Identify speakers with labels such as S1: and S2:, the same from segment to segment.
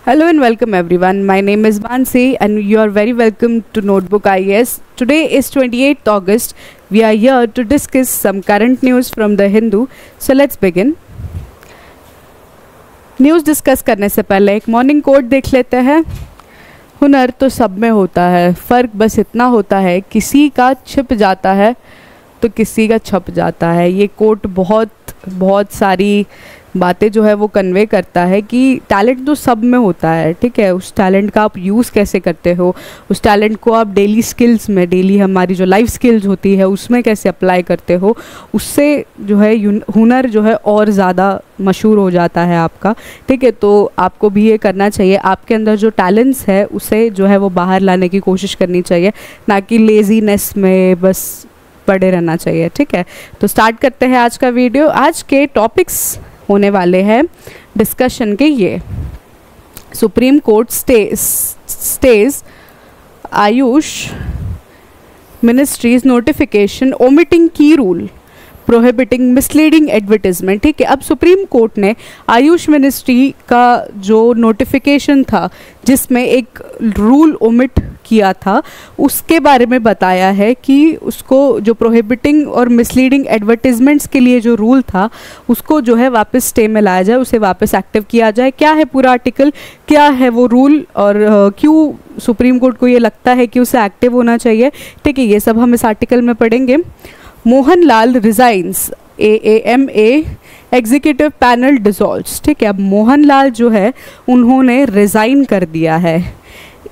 S1: Hello and welcome everyone. My name is Mansi and you are very welcome to Notebook IAS. Today is 28th August. We are here to discuss some current news from the Hindu. So let's begin. News discuss करने से पहले एक morning coat देख लेते हैं। हुनर तो सब में होता है, फ़र्क बस इतना होता है किसी का छिप जाता है तो किसी का छप जाता है। ये कोट बहुत सारी बातें जो है वो कन्वे करता है कि टैलेंट तो सब में होता है, ठीक है। उस टैलेंट का आप यूज़ कैसे करते हो, उस टैलेंट को आप डेली स्किल्स में, डेली हमारी जो लाइफ स्किल्स होती है उसमें कैसे अप्लाई करते हो, उससे जो है हुनर जो है और ज़्यादा मशहूर हो जाता है आपका, ठीक है। तो आपको भी ये करना चाहिए, आपके अंदर जो टैलेंट्स है उसे जो है वो बाहर लाने की कोशिश करनी चाहिए, ना कि लेजीनेस में बस पड़े रहना चाहिए, ठीक है। तो स्टार्ट करते हैं आज का वीडियो। आज के टॉपिक्स होने वाले हैं डिस्कशन के ये। Supreme court stage Ayush ministries notification omitting की रूल प्रोहिबिटिंग मिसलीडिंग एडवर्टीजमेंट, ठीक है। अब सुप्रीम कोर्ट ने आयुष मिनिस्ट्री का जो नोटिफिकेशन था जिसमें एक रूल ओमिट किया था उसके बारे में बताया है कि उसको जो प्रोहिबिटिंग और मिसलीडिंग एडवर्टीजमेंट्स के लिए जो रूल था उसको जो है वापस स्टे में लाया जाए, उसे वापस एक्टिव किया जाए। क्या है पूरा आर्टिकल, क्या है वो रूल और क्यों सुप्रीम कोर्ट को ये लगता है कि उसे एक्टिव होना चाहिए, ठीक है। ये सब हम इस आर्टिकल में पढ़ेंगे। Mohanlal resigns, AAMA executive panel dissolves, ठीक है। अब मोहनलाल जो है उन्होंने रिज़ाइन कर दिया है।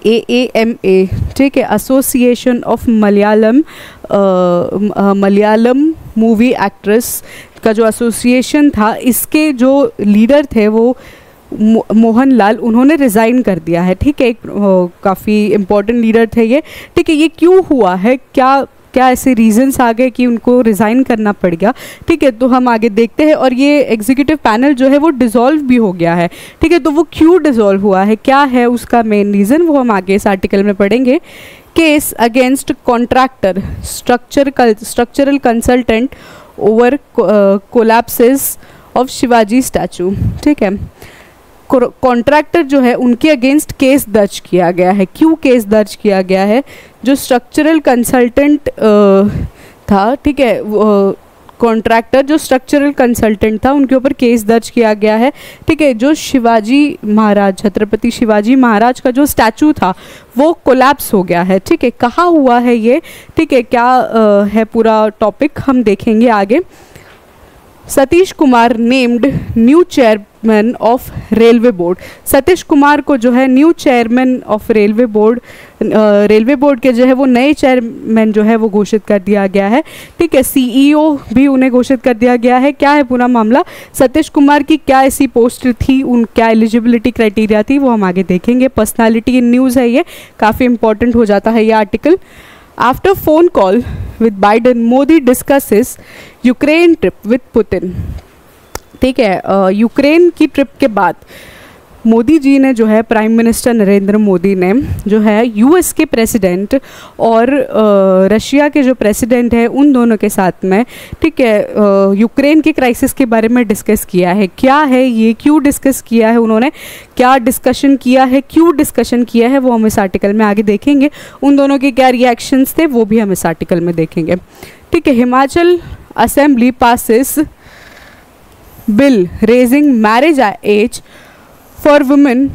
S1: AAMA, ठीक है, association of Malayalam movie actress का जो एसोसिएशन था, इसके जो लीडर थे वो मोहनलाल, उन्होंने रिज़ाइन कर दिया है, ठीक है। काफ़ी इम्पोर्टेंट लीडर थे ये, ठीक है। ये क्यों हुआ है, क्या ऐसे रीजंस आ गए कि उनको रिज़ाइन करना पड़ गया, ठीक है। तो हम आगे देखते हैं। और ये एग्जीक्यूटिव पैनल जो है वो डिसॉल्व भी हो गया है, ठीक है। तो वो क्यों डिसॉल्व हुआ है, क्या है उसका मेन रीज़न, वो हम आगे इस आर्टिकल में पढ़ेंगे। Case against contractor structural consultant over collapses of Shivaji statue, ठीक है। कॉन्ट्रैक्टर जो है उनके अगेंस्ट केस दर्ज किया गया है। क्यों केस दर्ज किया गया है, जो स्ट्रक्चरल कंसल्टेंट था, ठीक है, कॉन्ट्रैक्टर जो स्ट्रक्चरल कंसल्टेंट था उनके ऊपर केस दर्ज किया गया है, ठीक है। जो शिवाजी महाराज, छत्रपति शिवाजी महाराज का जो स्टैचू था वो कोलैप्स हो गया है, ठीक है। कहाँ हुआ है ये, ठीक है, क्या है पूरा टॉपिक हम देखेंगे आगे। Satish Kumar named new chairman of railway board, Satish Kumar को जो है new chairman of railway board के जो है वो नए चेयरमैन जो है वो घोषित कर दिया गया है, ठीक है। CEO भी उन्हें घोषित कर दिया गया है। क्या है पूरा मामला, सतीश कुमार की क्या ऐसी पोस्ट थी, क्या एलिजिबिलिटी क्राइटेरिया थी, वो हम आगे देखेंगे। पर्सनालिटी इन न्यूज़ है ये, काफ़ी इंपॉर्टेंट हो जाता है ये article. After phone call with Biden, Modi discusses Ukraine trip with Putin, ठीक है। यूक्रेन की ट्रिप के बाद मोदी जी ने जो है, प्राइम मिनिस्टर नरेंद्र मोदी ने जो है US के प्रेसिडेंट और रशिया के जो प्रेसिडेंट है उन दोनों के साथ में, ठीक है, यूक्रेन के क्राइसिस के बारे में डिस्कस किया है। क्या है ये, क्यों डिस्कस किया है उन्होंने, क्या डिस्कशन किया है, क्यों डिस्कशन किया है, वो हम इस आर्टिकल में आगे देखेंगे। उन दोनों के क्या रिएक्शंस थे वो भी हम इस आर्टिकल में देखेंगे, ठीक है। Himachal assembly passes bill raising marriage age for women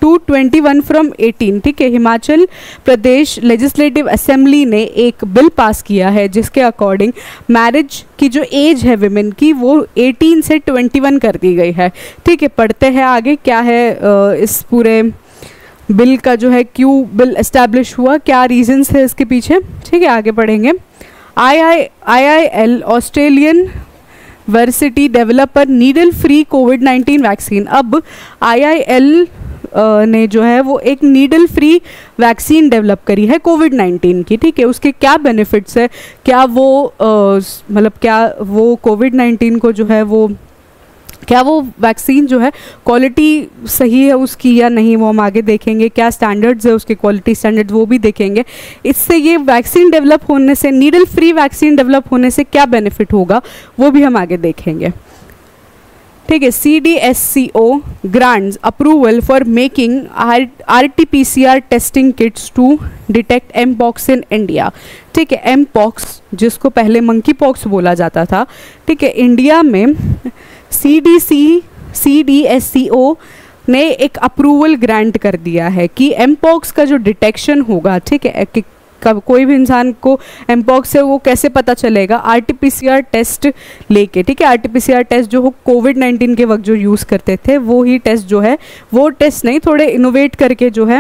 S1: to 21 from 18, ठीक है। हिमाचल प्रदेश लेजिस्लेटिव असेंबली ने एक बिल पास किया है जिसके अकॉर्डिंग मैरिज की जो एज है विमेन की वो 18 से 21 कर दी गई है, ठीक है। पढ़ते हैं आगे क्या है इस पूरे बिल का जो है, क्यों बिल एस्टैब्लिश हुआ, क्या रीजंस है इसके पीछे, ठीक है। आगे पढ़ेंगे। IIL Australian varsity developer needle free कोविड-19 वैक्सीन। अब IIL ने जो है वो एक नीडल फ्री वैक्सीन डेवलप करी है कोविड-19 की, ठीक है। उसके क्या बेनिफिट्स है, क्या वो मतलब क्या वो कोविड-19 को जो है वो, क्या वो वैक्सीन जो है क्वालिटी सही है उसकी या नहीं, वो हम आगे देखेंगे। क्या स्टैंडर्ड्स है उसके, क्वालिटी स्टैंडर्ड्स, वो भी देखेंगे। इससे ये वैक्सीन डेवलप होने से, नीडल फ्री वैक्सीन डेवलप होने से क्या बेनिफिट होगा वो भी हम आगे देखेंगे। ठीक है, CDSCO grants approval for making RT-PCR testing kits to detect mpox in India। ठीक है, mpox जिसको पहले मंकी पॉक्स बोला जाता था, ठीक है, इंडिया में CDSCO ने एक अप्रूवल ग्रांट कर दिया है कि mpox का जो डिटेक्शन होगा, ठीक है, कि कब कोई भी इंसान को एमपॉक्स से वो कैसे पता चलेगा, RT-PCR टेस्ट लेके, ठीक है, RT-PCR टेस्ट जो हो कोविड-19 के वक्त जो यूज़ करते थे वो ही टेस्ट जो है, वो टेस्ट नहीं, थोड़े इनोवेट करके जो है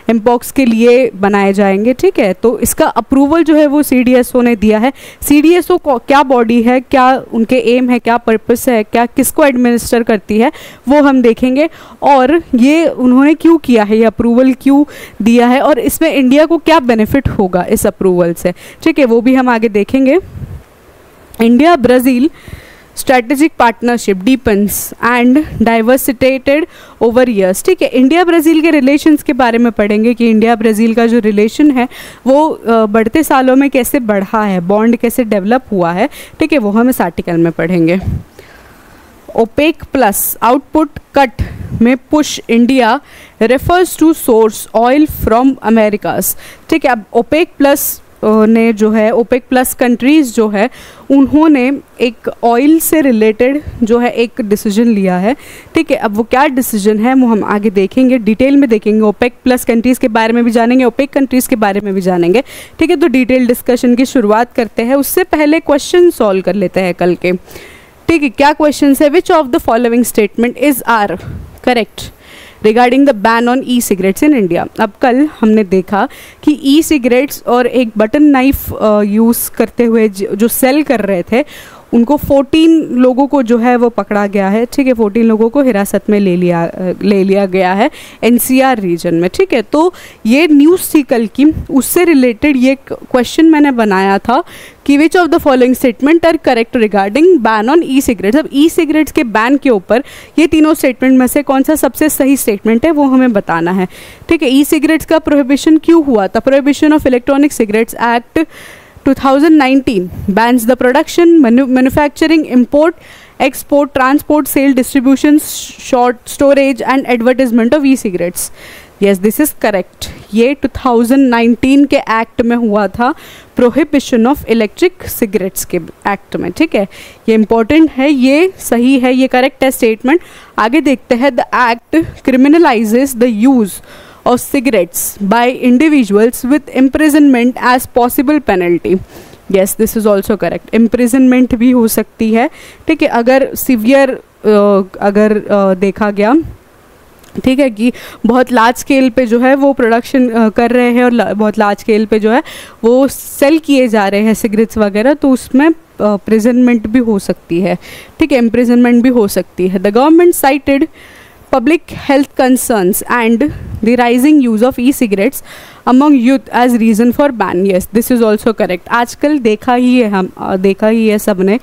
S1: एमपॉक्स के लिए बनाए जाएंगे। ठीक है, तो इसका अप्रूवल जो है वो CDSO ने दिया है। CDSO क्या बॉडी है, क्या उनके एम है, क्या पर्पस है, क्या किसको एडमिनिस्टर करती है, वो हम देखेंगे, और ये उन्होंने क्यों किया है, ये अप्रूवल क्यों दिया है, और इसमें इंडिया को क्या बेनिफिट होगा इस अप्रूवल से। ठीक है, वो भी हम आगे देखेंगे। India Brazil strategic partnership deepens and diversified over years. ठीक है, इंडिया ब्राज़ील के रिलेशंस के बारे में पढ़ेंगे कि इंडिया ब्राज़ील का जो रिलेशन है वो बढ़ते सालों में कैसे बढ़ा है, बॉन्ड कैसे डेवलप हुआ है। ठीक है, वो हम इस आर्टिकल में पढ़ेंगे। ओपेक प्लस आउटपुट कट में push India refers to source oil from Americas. ठीक है, अब ओपेक प्लस ने जो है, ओपेक प्लस कंट्रीज़ जो है उन्होंने एक ऑयल से रिलेटेड जो है एक डिसीजन लिया है। ठीक है, अब वो क्या डिसीजन है वो हम आगे देखेंगे, डिटेल में देखेंगे। ओपेक प्लस कंट्रीज़ के बारे में भी जानेंगे, ओपेक कंट्रीज़ के बारे में भी जानेंगे। ठीक है, तो डिटेल डिस्कशन की शुरुआत करते हैं। उससे पहले क्वेश्चन सॉल्व कर लेते हैं कल के। ठीक है, क्या क्वेश्चन है? Which of the following statement is are correct regarding the ban on e cigarettes in India. अब कल हमने देखा कि ई सिगरेट्स और एक बटन नाइफ यूज़ करते हुए जो सेल कर रहे थे उनको 14 लोगों को जो है वो पकड़ा गया है। ठीक है, 14 लोगों को हिरासत में ले लिया गया है NCR रीजन में। ठीक है, तो ये न्यूज़ थी कल की, उससे रिलेटेड ये क्वेश्चन मैंने बनाया था कि which of the following statement are correct regarding ban on e cigarettes. अब ई सिगरेट्स के बैन के ऊपर ये तीनों स्टेटमेंट में से कौन सा सबसे सही स्टेटमेंट है वो हमें बताना है। ठीक है, ई सिगरेट्स का प्रोहिबिशन क्यों हुआ था? Prohibition of electronic cigarettes act 2019 bans the production, manufacturing, import, export, transport, sale, distribution, storage and advertisement of e-cigarettes. Yes, this is correct. ये 2019 के एक्ट में हुआ था, प्रोहिबिशन ऑफ इलेक्ट्रिक सिगरेट्स के एक्ट में। ठीक है, ये इंपॉर्टेंट है, ये सही है, ये करेक्ट है स्टेटमेंट। आगे देखते हैं। The act criminalises the use of cigarettes by individuals with imprisonment as possible penalty. Yes, this is also correct. imprisonment भी हो सकती है। ठीक है, अगर सिवियर देखा गया, ठीक है, कि बहुत लार्ज स्केल पे जो है वो प्रोडक्शन कर रहे हैं और बहुत लार्ज स्केल पे जो है वो सेल किए जा रहे हैं सिगरेट्स वगैरह, तो उसमें प्रिजनमेंट भी हो सकती है। ठीक है, इम्प्रिजनमेंट भी हो सकती है। The government cited public health concerns and the rising use of e-cigarettes among youth as reason for ban. Yes, this is also correct. आजकल देखा ही है सबने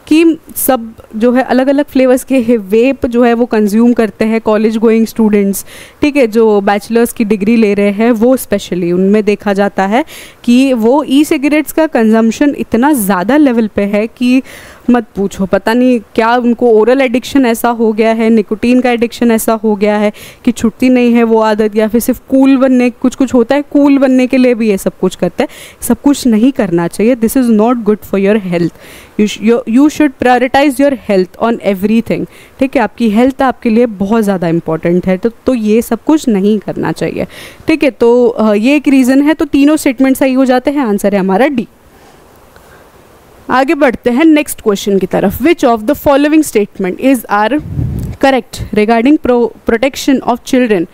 S1: कि सब जो है अलग अलग फ्लेवर्स के वेप जो है वो कंज्यूम करते हैं कॉलेज गोइंग स्टूडेंट्स। ठीक है, जो बैचलर्स की डिग्री ले रहे हैं वो स्पेशली उनमें देखा जाता है कि वो ई सिगरेट्स का कंजम्पशन इतना ज़्यादा लेवल पे है कि मत पूछो। पता नहीं क्या उनको ओरल एडिक्शन ऐसा हो गया है, निकोटीन का एडिक्शन ऐसा हो गया है कि छुट्टी नहीं है वो आदत, या फिर सिर्फ कूल बनने, कुछ होता है कूल बनने के लिए भी ये सब कुछ करते हैं। सब कुछ नहीं करना चाहिए। This is not good for your health. You should prioritise your health on everything. ठीक है, आपकी हेल्थ आपके लिए बहुत ज़्यादा इंपॉर्टेंट है, तो ये सब कुछ नहीं करना चाहिए। ठीक है, तो ये एक रीज़न है। तो तीनों स्टेटमेंट सही हो जाते हैं। आंसर है हमारा डी। आगे बढ़ते हैं नेक्स्ट क्वेश्चन की तरफ। Which of the following statement is are correct regarding protection of children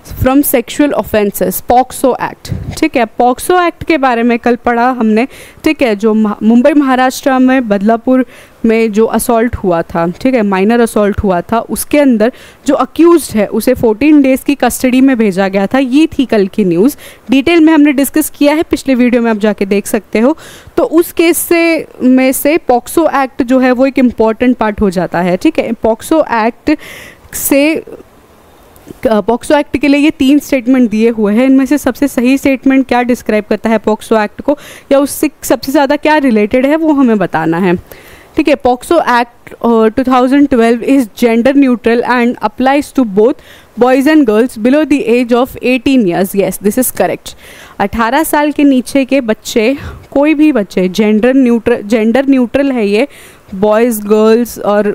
S1: from sexual offences, POCSO act. ठीक है, पॉक्सो एक्ट के बारे में कल पढ़ा हमने। ठीक है, जो मुंबई महाराष्ट्र में बदलापुर में जो असॉल्ट हुआ था, ठीक है, माइनर असॉल्ट हुआ था, उसके अंदर जो अक्यूज्ड है उसे 14 डेज़ की कस्टडी में भेजा गया था। ये थी कल की न्यूज़। डिटेल में हमने डिस्कस किया है पिछले वीडियो में, आप जाके देख सकते हो। तो उस केस में से पॉक्सो एक्ट जो है वो एक इम्पॉर्टेंट पार्ट हो जाता है। ठीक है, पॉक्सो एक्ट के लिए ये 3 स्टेटमेंट दिए हुए हैं। इनमें से सबसे सही स्टेटमेंट क्या डिस्क्राइब करता है पॉक्सो एक्ट को, या उससे सबसे ज़्यादा क्या रिलेटेड है वो हमें बताना है। ठीक है। POCSO act 2012 is gender neutral and applies to both boys and girls below the age of 18 years. Yes, this is correct. 18 साल के नीचे के बच्चे, कोई भी बच्चे, जेंडर न्यूट्रल है ये, बॉयज़ गर्ल्स और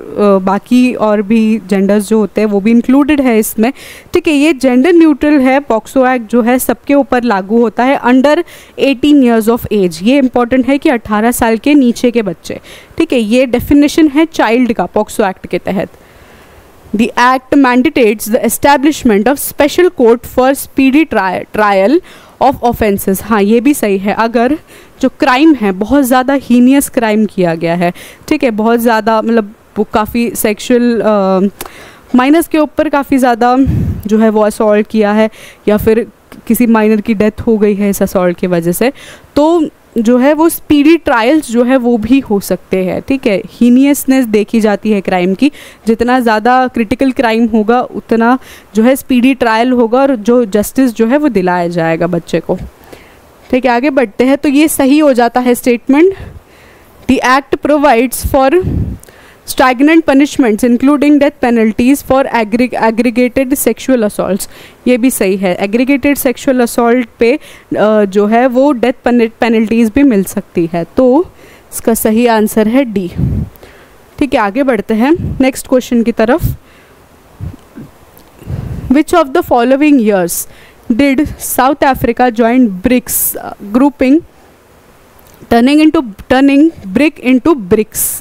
S1: बाकी और भी जेंडर्स जो होते हैं वो भी इंक्लूडेड है इसमें, ठीक है। ये जेंडर न्यूट्रल है। पॉक्सो एक्ट जो है सबके ऊपर लागू होता है अंडर 18 ईयर्स ऑफ एज। ये इंपॉर्टेंट है कि 18 साल के नीचे के बच्चे, ठीक है। ये डेफिनेशन है चाइल्ड का पॉक्सो एक्ट के तहत। The act mandates the establishment of special court for speedy trial of offences। हाँ, ये भी सही है। अगर जो क्राइम है बहुत ज़्यादा हीनियस क्राइम किया गया है, ठीक है, बहुत ज़्यादा मतलब वो काफ़ी सेक्सुअल माइनर्स के ऊपर काफ़ी ज़्यादा जो है वो असॉल्ट किया है, या फिर किसी माइनर की डेथ हो गई है इस असॉल्ट की वजह से, तो जो है वो स्पीडी ट्रायल्स जो है वो भी हो सकते हैं, ठीक है। हीनियसनेस देखी जाती है क्राइम की, जितना ज़्यादा क्रिटिकल क्राइम होगा उतना जो है स्पीडी ट्रायल होगा और जो जस्टिस जो है वो दिलाया जाएगा बच्चे को, ठीक है। आगे बढ़ते हैं, तो ये सही हो जाता है statement. The act provides for stagnant punishments including death penalties for aggregated sexual assaults। ये भी सही है। aggregated sexual assault पे जो है वो death penalties भी मिल सकती है, तो इसका सही आंसर है डी, ठीक है। आगे बढ़ते हैं नेक्स्ट क्वेश्चन की तरफ। Which of the following years did South Africa join BRICS grouping, turning BRIC into BRICS?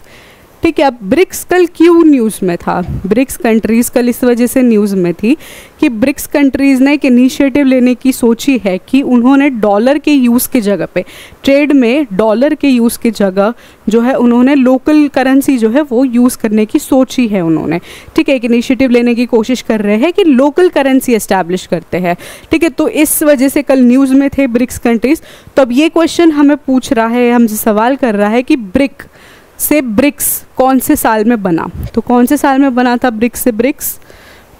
S1: ठीक है। अब ब्रिक्स कल क्यों न्यूज़ में था? ब्रिक्स कंट्रीज़ कल इस वजह से न्यूज़ में थी कि ब्रिक्स कंट्रीज़ ने एक इनिशिएटिव लेने की सोची है कि उन्होंने डॉलर के यूज़ की जगह पे, ट्रेड में डॉलर के यूज़ की जगह जो है उन्होंने लोकल करेंसी जो है वो यूज़ करने की सोची है उन्होंने, ठीक है। एक इनिशिएटिव लेने की कोशिश कर रहे हैं कि लोकल करेंसी एस्टैब्लिश करते हैं, ठीक है। तो इस वजह से कल न्यूज़ में थे ब्रिक्स कंट्रीज़। तो अब ये क्वेश्चन हमें पूछ रहा है, हमसे सवाल कर रहा है कि ब्रिक से ब्रिक्स कौन से साल में बना? तो कौन से साल में बना था ब्रिक्स से ब्रिक्स?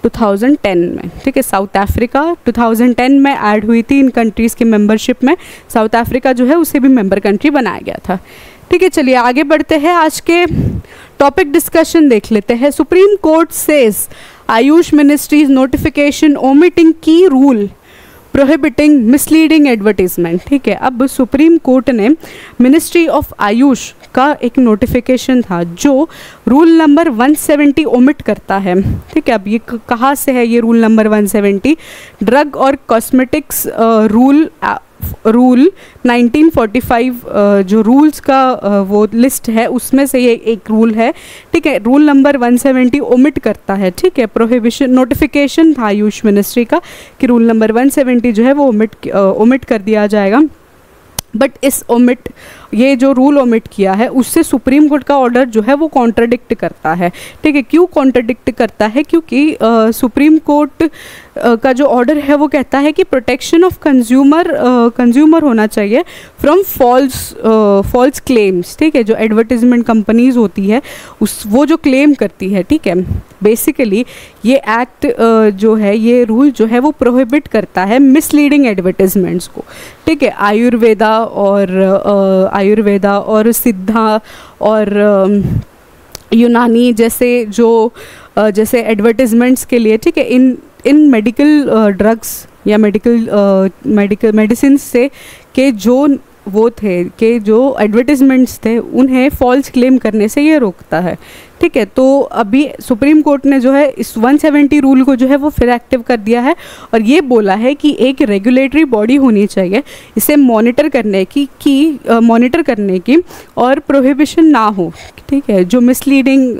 S1: 2010 में, ठीक है। साउथ अफ्रीका 2010 में ऐड हुई थी इन कंट्रीज़ की मेंबरशिप में। साउथ अफ्रीका जो है उसे भी मेंबर कंट्री बनाया गया था, ठीक है। चलिए आगे बढ़ते हैं, आज के टॉपिक डिस्कशन देख लेते हैं। Supreme court says Ayush ministries notification omitting की रूल प्रोहिबिटिंग मिसलीडिंग एडवर्टीजमेंट, ठीक है। अब सुप्रीम कोर्ट ने मिनिस्ट्री ऑफ आयुष का एक नोटिफिकेशन था जो रूल नंबर 170 ओमिट करता है, ठीक है। अब ये कहाँ से है ये रूल नंबर 170? ड्रग और कॉस्मेटिक्स रूल 1945 जो रूल्स का वो लिस्ट है उसमें से ये एक रूल है, ठीक है। रूल नंबर 170 ओमिट करता है, ठीक है। प्रोहिबिशन नोटिफिकेशन था आयुष मिनिस्ट्री का कि रूल नंबर 170 जो है वो ओमिट कर दिया जाएगा, बट इस ये जो रूल ओमिट किया है उससे सुप्रीम कोर्ट का ऑर्डर जो है वो कॉन्ट्राडिक्ट करता है, ठीक है। क्यों कॉन्ट्राडिक्ट करता है? क्योंकि सुप्रीम कोर्ट का जो ऑर्डर है वो कहता है कि प्रोटेक्शन ऑफ कंज्यूमर होना चाहिए फ्रॉम फॉल्स क्लेम्स, ठीक है। जो एडवर्टीजमेंट कंपनीज होती है वो जो क्लेम करती है, ठीक है। बेसिकली ये एक्ट जो है, ये रूल जो है वो प्रोहिबिट करता है मिसलीडिंग एडवर्टीजमेंट्स को, ठीक है। आयुर्वेदा और सिद्धा और यूनानी जैसे एडवर्टीजमेंट्स के लिए, ठीक है, इन मेडिकल ड्रग्स या मेडिकल मेडिसिन से के जो एडवर्टीजमेंट्स थे उन्हें फॉल्स क्लेम करने से ये रोकता है, ठीक है। तो अभी सुप्रीम कोर्ट ने जो है इस 170 रूल को जो है वो फिर एक्टिव कर दिया है और ये बोला है कि एक रेगुलेटरी बॉडी होनी चाहिए इसे मॉनिटर करने की और प्रोहिबिशन ना हो, ठीक है। जो मिसलीडिंग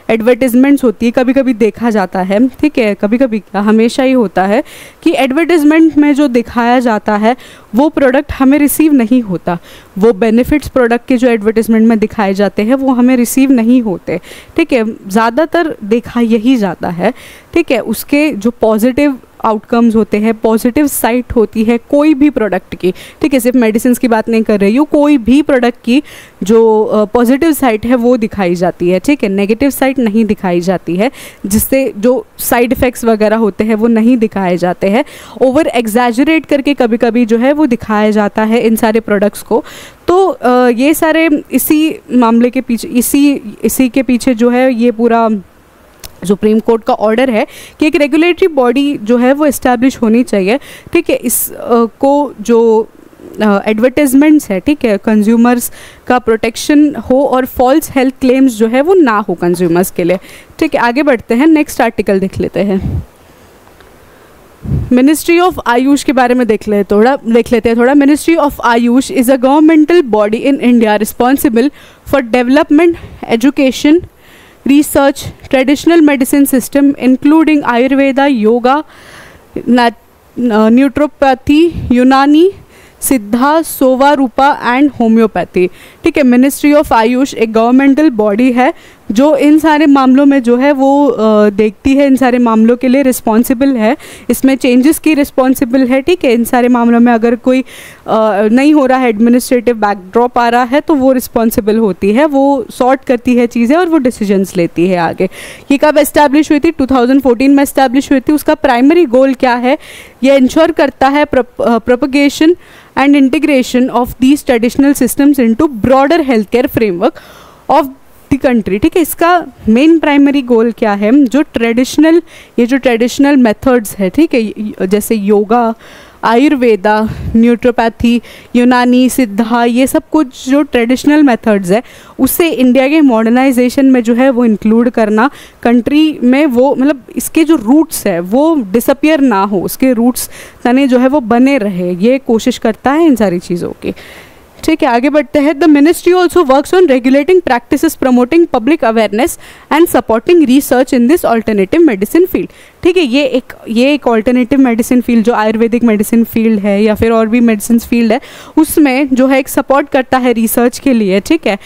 S1: एडवर्टीजमेंट्स होती है कभी कभी देखा जाता है, ठीक है, कभी कभी हमेशा ही होता है कि एडवर्टीजमेंट में जो दिखाया जाता है वो प्रोडक्ट हमें रिसीव नहीं होता, वो बेनिफिट्स प्रोडक्ट के जो एडवर्टीजमेंट में दिखाए जाते हैं वो हमें रिसीव नहीं होते, ठीक है। ज़्यादातर देखा यही जाता है, ठीक है। उसके जो पॉजिटिव आउटकम्स होते हैं, पॉजिटिव साइड होती है कोई भी प्रोडक्ट की, ठीक है, सिर्फ मेडिसिन की बात नहीं कर रही हूँ, कोई भी प्रोडक्ट की जो पॉजिटिव साइड है वो दिखाई जाती है, ठीक है, नेगेटिव साइड नहीं दिखाई जाती है, जिससे जो साइड इफ़ेक्ट्स वगैरह होते हैं वो नहीं दिखाए जाते हैं। ओवर एग्जैजरेट करके कभी कभी जो है वो दिखाया जाता है इन सारे प्रोडक्ट्स को। तो ये सारे इसी मामले के पीछे, इसी के पीछे जो है ये पूरा सुप्रीम कोर्ट का ऑर्डर है कि एक रेगुलेटरी बॉडी जो है वो इस्टेब्लिश होनी चाहिए, ठीक है, इस को जो एडवर्टाइजमेंट्स है, ठीक है, कंज्यूमर्स का प्रोटेक्शन हो और फॉल्स हेल्थ क्लेम्स जो है वो ना हो कंज्यूमर्स के लिए, ठीक है। आगे बढ़ते हैं, नेक्स्ट आर्टिकल देख लेते हैं। मिनिस्ट्री ऑफ आयुष के बारे में देख लेते हैं थोड़ा। Ministry of Ayush is a governmental body in India responsible for development, education, research, traditional medicine system including Ayurveda, yoga, न्यूट्रोपैथी, यूनानी, सिद्धा, सोवा रूपा एंड होम्योपैथी, ठीक है। मिनिस्ट्री ऑफ आयुष एक गवर्नमेंटल बॉडी है जो इन सारे मामलों में जो है वो देखती है, इन सारे मामलों के लिए रिस्पॉन्सिबल है, इसमें चेंजेस की रिस्पॉन्सिबल है, ठीक है। इन सारे मामलों में अगर कोई नहीं हो रहा है, एडमिनिस्ट्रेटिव बैकड्रॉप आ रहा है, तो वो रिस्पॉन्सिबल होती है, वो सॉर्ट करती है चीज़ें और वो डिसीजंस लेती है आगे। ये कब एस्टैब्लिश हुई थी? 2014 में एस्टैब्लिश हुई थी। उसका प्राइमरी गोल क्या है? ये इंश्योर करता है propagation and integration of these traditional systems into broader health care framework of the country, ठीक है। इसका मेन प्राइमरी गोल क्या है? जो ट्रेडिशनल मेथड्स है, ठीक है, जैसे योगा, आयुर्वेदा, न्यूट्रोपैथी, यूनानी, सिद्धा, ये सब कुछ जो ट्रेडिशनल मेथड्स है उससे इंडिया के मॉडर्नाइजेशन में जो है वो इंक्लूड करना, कंट्री में वो मतलब इसके जो रूट्स है वो डिसअपियर ना हो, उसके रूट्स तने जो है वो बने रहे, ये कोशिश करता है इन सारी चीज़ों की, ठीक है। आगे बढ़ते हैं। The ministry also works on regulating practices, promoting public awareness and supporting research in this alternative medicine field, ठीक है। ये एक ऑल्टरनेटिव मेडिसिन फील्ड जो आयुर्वेदिक मेडिसिन फील्ड है या फिर और भी मेडिसिन फील्ड है, उसमें जो है एक सपोर्ट करता है रिसर्च के लिए, ठीक है।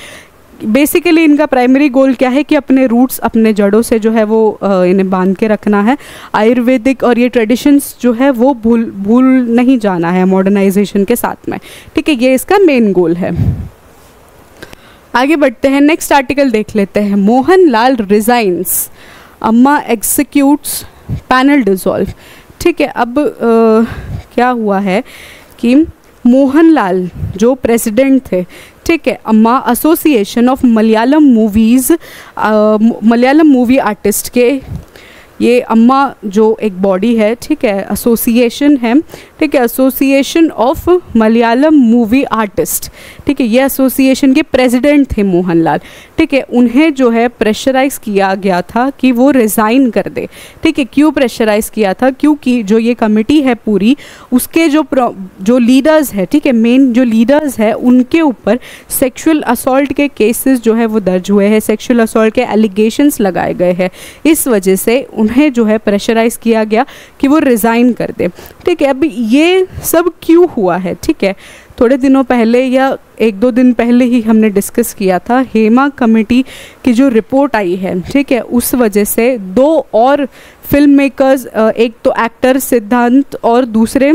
S1: बेसिकली इनका प्राइमरी गोल क्या है कि अपने रूट्स, अपने जड़ों से जो है वो इन्हें बांध के रखना है, आयुर्वेदिक और ये ट्रेडिशंस जो है वो भूल नहीं जाना है मॉडर्नाइजेशन के साथ में, ठीक है। ये इसका मेन गोल है। आगे बढ़ते हैं, नेक्स्ट आर्टिकल देख लेते हैं। मोहन लाल रिजाइंस, अम्मा एग्जीक्यूट्स, पैनल डिसॉल्व, ठीक है। अब क्या हुआ है कि मोहन लाल जो प्रेसिडेंट थे, ठीक है, अम्मा association of Malayalam movie artist के, ये अम्मा जो एक बॉडी है, ठीक है, एसोसिएशन है, ठीक है, association of Malayalam movie artist, ठीक है, ये एसोसिएशन के प्रेसिडेंट थे मोहनलाल, ठीक है। उन्हें जो है प्रेशराइज किया गया था कि वो रिज़ाइन कर दे, ठीक है। क्यों प्रेशराइज किया था? क्योंकि जो ये कमेटी है पूरी, उसके जो लीडर्स है, ठीक है, मेन जो लीडर्स है, उनके ऊपर सेक्सुअल असॉल्ट के केसेस जो है वो दर्ज हुए हैं, सेक्सुअल असॉल्ट के एलिगेशंस लगाए गए हैं, इस वजह से उन्हें जो है प्रेशराइज किया गया कि वो रिज़ाइन कर दे, ठीक है। अब ये सब क्यों हुआ है? ठीक है, थोड़े दिनों पहले या 1-2 दिन पहले ही हमने डिस्कस किया था, हेमा कमेटी की जो रिपोर्ट आई है, ठीक है, उस वजह से 2 और फिल्म मेकर्स, एक तो एक्टर सिद्धांत और दूसरे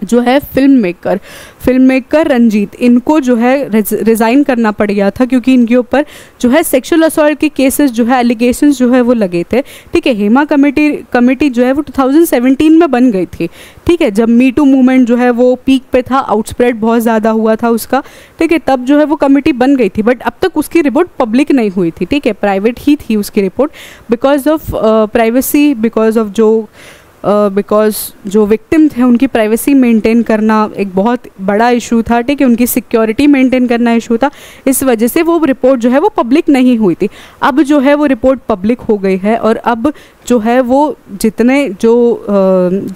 S1: जो है फिल्म मेकर रंजीत, इनको जो है रिज़ाइन करना पड़ गया था क्योंकि इनके ऊपर जो है सेक्सुअल असॉल्ट के केसेस जो है, एलिगेशंस जो है वो लगे थे, ठीक है। हेमा कमेटी जो है वो 2017 में बन गई थी, ठीक है, जब मी टू मूवमेंट जो है वो पीक पे था, आउटस्प्रेड बहुत ज़्यादा हुआ था उसका, ठीक है, तब जो है वो कमेटी बन गई थी, बट अब तक उसकी रिपोर्ट पब्लिक नहीं हुई थी, ठीक है, प्राइवेट ही थी उसकी report, because of privacy, because जो विक्टिम थे उनकी प्राइवेसी मेंटेन करना एक बहुत बड़ा इशू था, ठीक है, उनकी सिक्योरिटी मेंटेन करना इशू था, इस वजह से वो रिपोर्ट जो है वो पब्लिक नहीं हुई थी। अब जो है वो रिपोर्ट पब्लिक हो गई है और अब जो है वो जितने जो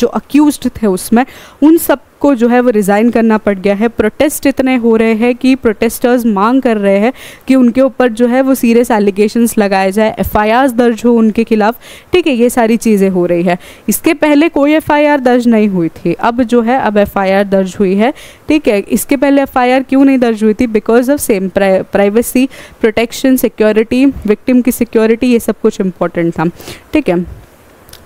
S1: अक्यूज्ड थे उसमें, उन सब को जो है वो रिज़ाइन करना पड़ गया है। प्रोटेस्ट इतने हो रहे हैं कि प्रोटेस्टर्स मांग कर रहे हैं कि उनके ऊपर जो है वो सीरियस एलिगेशंस लगाए जाए, एफआईआर दर्ज हो उनके खिलाफ, ठीक है, ये सारी चीज़ें हो रही है। इसके पहले कोई एफआईआर दर्ज नहीं हुई थी, अब जो है अब एफआईआर दर्ज हुई है, ठीक है। इसके पहले एफआईआर क्यों नहीं दर्ज हुई थी? Because of same privacy, protection, security, victim की सिक्योरिटी, ये सब कुछ इम्पोर्टेंट था, ठीक है।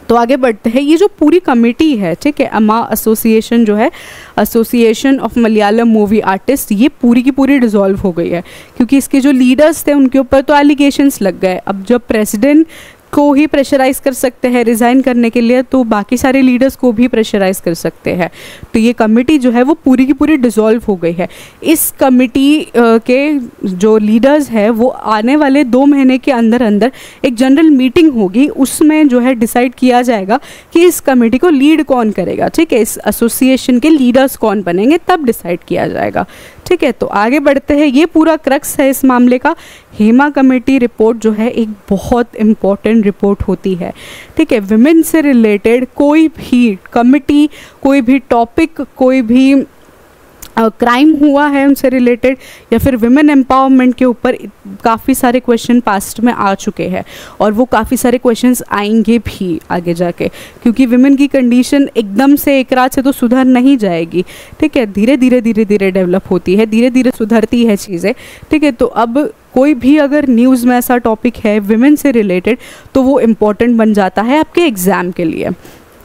S1: तो आगे बढ़ते हैं। ये जो पूरी कमेटी है, ठीक है, अमा एसोसिएशन जो है, association of Malayalam movie artist, ये पूरी की पूरी डिसॉल्व हो गई है क्योंकि इसके जो लीडर्स थे उनके ऊपर तो एलिगेशंस लग गए। अब जब प्रेसिडेंट को ही प्रेशराइज़ कर सकते हैं रिज़ाइन करने के लिए, तो बाकी सारे लीडर्स को भी प्रेशराइज़ कर सकते हैं। तो ये कमेटी जो है वो पूरी की पूरी डिसॉल्व हो गई है। इस कमेटी के जो लीडर्स हैं वो आने वाले 2 महीने के अंदर अंदर एक जनरल मीटिंग होगी, उसमें जो है डिसाइड किया जाएगा कि इस कमेटी को लीड कौन करेगा, ठीक है, इस एसोसिएशन के लीडर्स कौन बनेंगे, तब डिसाइड किया जाएगा, ठीक है। तो आगे बढ़ते हैं। ये पूरा क्रक्स है इस मामले का। हेमा कमेटी रिपोर्ट जो है एक बहुत इम्पॉर्टेंट रिपोर्ट होती है, ठीक है। विमेन से रिलेटेड कोई भी कमेटी, कोई भी टॉपिक, कोई भी क्राइम हुआ है उनसे रिलेटेड या फिर विमेन एम्पावरमेंट के ऊपर काफ़ी सारे क्वेश्चन पास्ट में आ चुके हैं और वो काफ़ी सारे क्वेश्चंस आएंगे भी आगे जाके, क्योंकि विमेन की कंडीशन एकदम से एक रात से तो सुधर नहीं जाएगी, ठीक है। धीरे धीरे डेवलप होती है, धीरे धीरे सुधरती है चीज़ें, ठीक है। तो अब कोई भी अगर न्यूज़ में ऐसा टॉपिक है विमेन से रिलेटेड तो वो इम्पॉर्टेंट बन जाता है आपके एग्ज़ाम के लिए,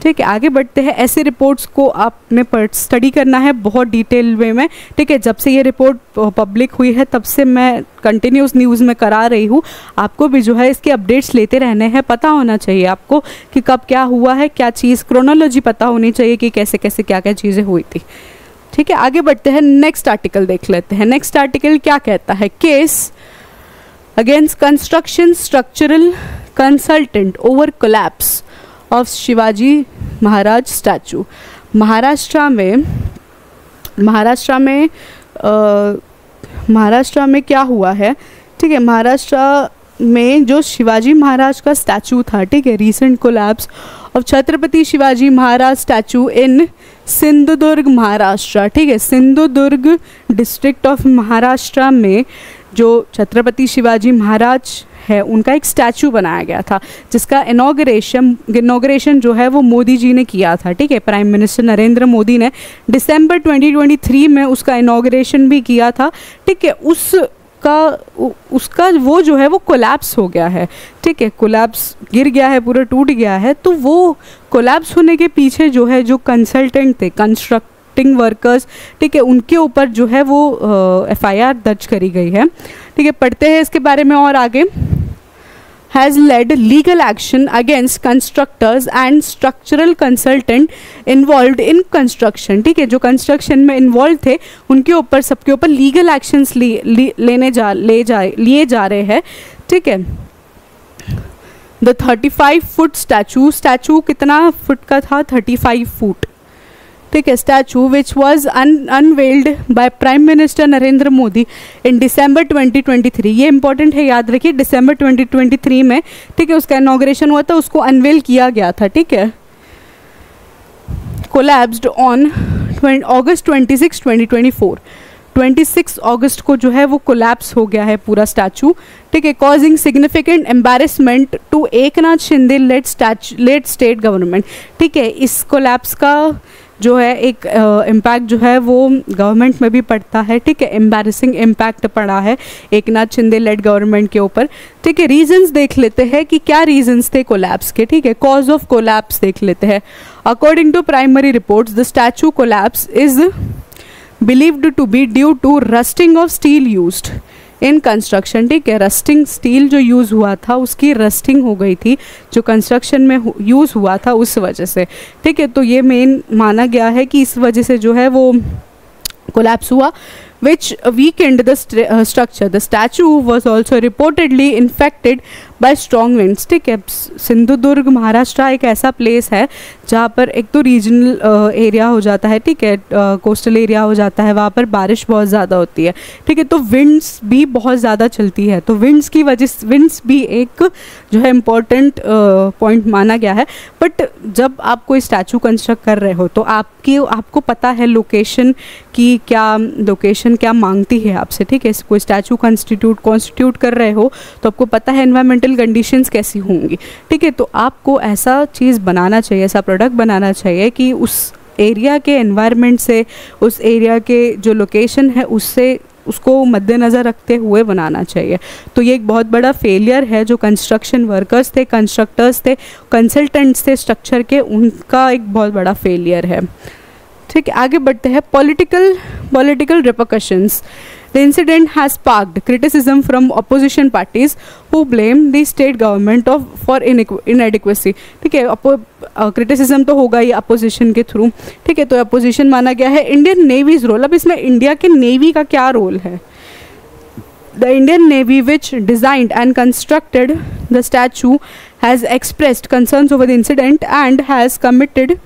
S1: ठीक है। आगे बढ़ते हैं। ऐसे रिपोर्ट्स को आपने स्टडी करना है बहुत डिटेल वे में, ठीक है। जब से ये रिपोर्ट पब्लिक हुई है तब से मैं कंटिन्यूस न्यूज़ में करा रही हूँ, आपको भी जो है इसके अपडेट्स लेते रहने हैं। पता होना चाहिए आपको कि कब क्या हुआ है, क्या चीज़, क्रोनोलॉजी पता होनी चाहिए कि कैसे कैसे क्या क्या चीज़ें हुई थी, ठीक है। आगे बढ़ते हैं। नेक्स्ट आर्टिकल देख लेते हैं। नेक्स्ट आर्टिकल क्या कहता है? Case against construction structural consultant over collapse of Shivaji Maharaj statue. Maharashtra में क्या हुआ है, ठीक है। महाराष्ट्र में जो शिवाजी महाराज का स्टैचू था, ठीक है, recent collapse of Chhatrapati Shivaji Maharaj statue in Sindhudurg Maharashtra, ठीक है। सिंधुदुर्ग डिस्ट्रिक्ट ऑफ महाराष्ट्र में जो छत्रपति शिवाजी महाराज है उनका एक स्टैचू बनाया गया था, जिसका इनॉग्रेशन जो है वो मोदी जी ने किया था, ठीक है। प्राइम मिनिस्टर नरेंद्र मोदी ने दिसंबर 2023 में उसका इनॉग्रेशन भी किया था, ठीक है। उसका वो जो है वो कोलैप्स हो गया है, ठीक है। कोलैप्स, गिर गया है, पूरा टूट गया है। तो वो कोलैप्स होने के पीछे जो है जो कंसल्टेंट थे, कंस्ट्रक्टिंग वर्कर्स, ठीक है, उनके ऊपर जो है वो FIR दर्ज करी गई है, ठीक है। पढ़ते हैं इसके बारे में और आगे। has led legal action against constructors and structural consultant involved in construction, ठीक है। जो कंस्ट्रक्शन में इन्वॉल्व थे उनके ऊपर, सबके ऊपर लीगल एक्शंस लिए जा रहे हैं, ठीक है। द 35 फुट स्टैचू कितना फुट का था? 35 फुट, ठीक है। Statue which was unveiled by prime minister Narendra Modi in December 2023। ये इंपॉर्टेंट है, याद रखिए, दिसंबर 2023 में, ठीक है, उसका इनॉग्रेशन हुआ था, उसको अनवेल किया गया था, ठीक है। Collapsed on August 26, 2024। 26 अगस्त को जो है वो कोलैप्स हो गया है पूरा स्टैचू, ठीक है। Causing significant embarrassment to Eknath Shinde led state government, ठीक है। इस कोलैप्स का जो है एक इम्पैक्ट जो है वो गवर्नमेंट में भी पड़ता है, ठीक है। एम्बैरेसिंग इम्पैक्ट पड़ा है एकनाथ शिंदे लेड गवर्नमेंट के ऊपर, ठीक है। रीजंस देख लेते हैं कि क्या रीजंस थे कोलैप्स के, ठीक है। कॉज ऑफ कोलैप्स देख लेते हैं। According to primary reports the statue collapse is believed to be due to rusting of steel used in construction, ठीक है। रस्टिंग स्टील जो यूज़ हुआ था उसकी रस्टिंग हो गई थी, जो कंस्ट्रक्शन में यूज़ हुआ था उस वजह से, ठीक है। तो ये मेन माना गया है कि इस वजह से जो है वो कोलैप्स हुआ, which weakened the structure. The statue was also reportedly infected by strong winds, ठीक है। सिंधुदुर्ग महाराष्ट्र एक ऐसा प्लेस है जहाँ पर एक तो रीजनल एरिया हो जाता है, ठीक है, कोस्टल एरिया हो जाता है, वहाँ पर बारिश बहुत ज़्यादा होती है, ठीक है। तो विंड्स भी बहुत ज़्यादा चलती है, तो विंड्स की वजह से विंड्स भी एक जो है इम्पॉर्टेंट पॉइंट माना गया है। बट जब आप कोई स्टैचू कंस्ट्रक्ट कर रहे हो तो आपको पता है लोकेशन की, लोकेशन क्या मांगती है आपसे, ठीक है। कोई स्टैचू कॉन्स्टिट्यूट कर रहे हो तो आपको पता है एनवायरमेंटल कंडीशंस कैसी होंगी, ठीक है। तो आपको ऐसा चीज़ बनाना चाहिए, ऐसा प्रोडक्ट बनाना चाहिए कि उस एरिया के एनवायरनमेंट से, उस एरिया के जो लोकेशन है उससे उसको मद्देनज़र रखते हुए बनाना चाहिए। तो ये एक बहुत बड़ा फेलियर है जो कंस्ट्रक्शन वर्कर्स थे, कंस्ट्रक्टर्स थे, कंसल्टेंट्स थे स्ट्रक्चर के, उनका एक बहुत बड़ा फेलियर है। ठीक है, आगे बढ़ते हैं। Political repercussions. The incident has sparked criticism from opposition parties who blame the state government for inadequacy। ठीक है, क्रिटिसिज्म तो होगा ही अपोजिशन के थ्रू। ठीक है, तो अपोजिशन माना गया है। इंडियन नेवीज रोल, अब इसमें इंडिया के नेवी का क्या रोल है? The Indian Navy, which designed and constructed the statue, has expressed concerns over the incident and has committed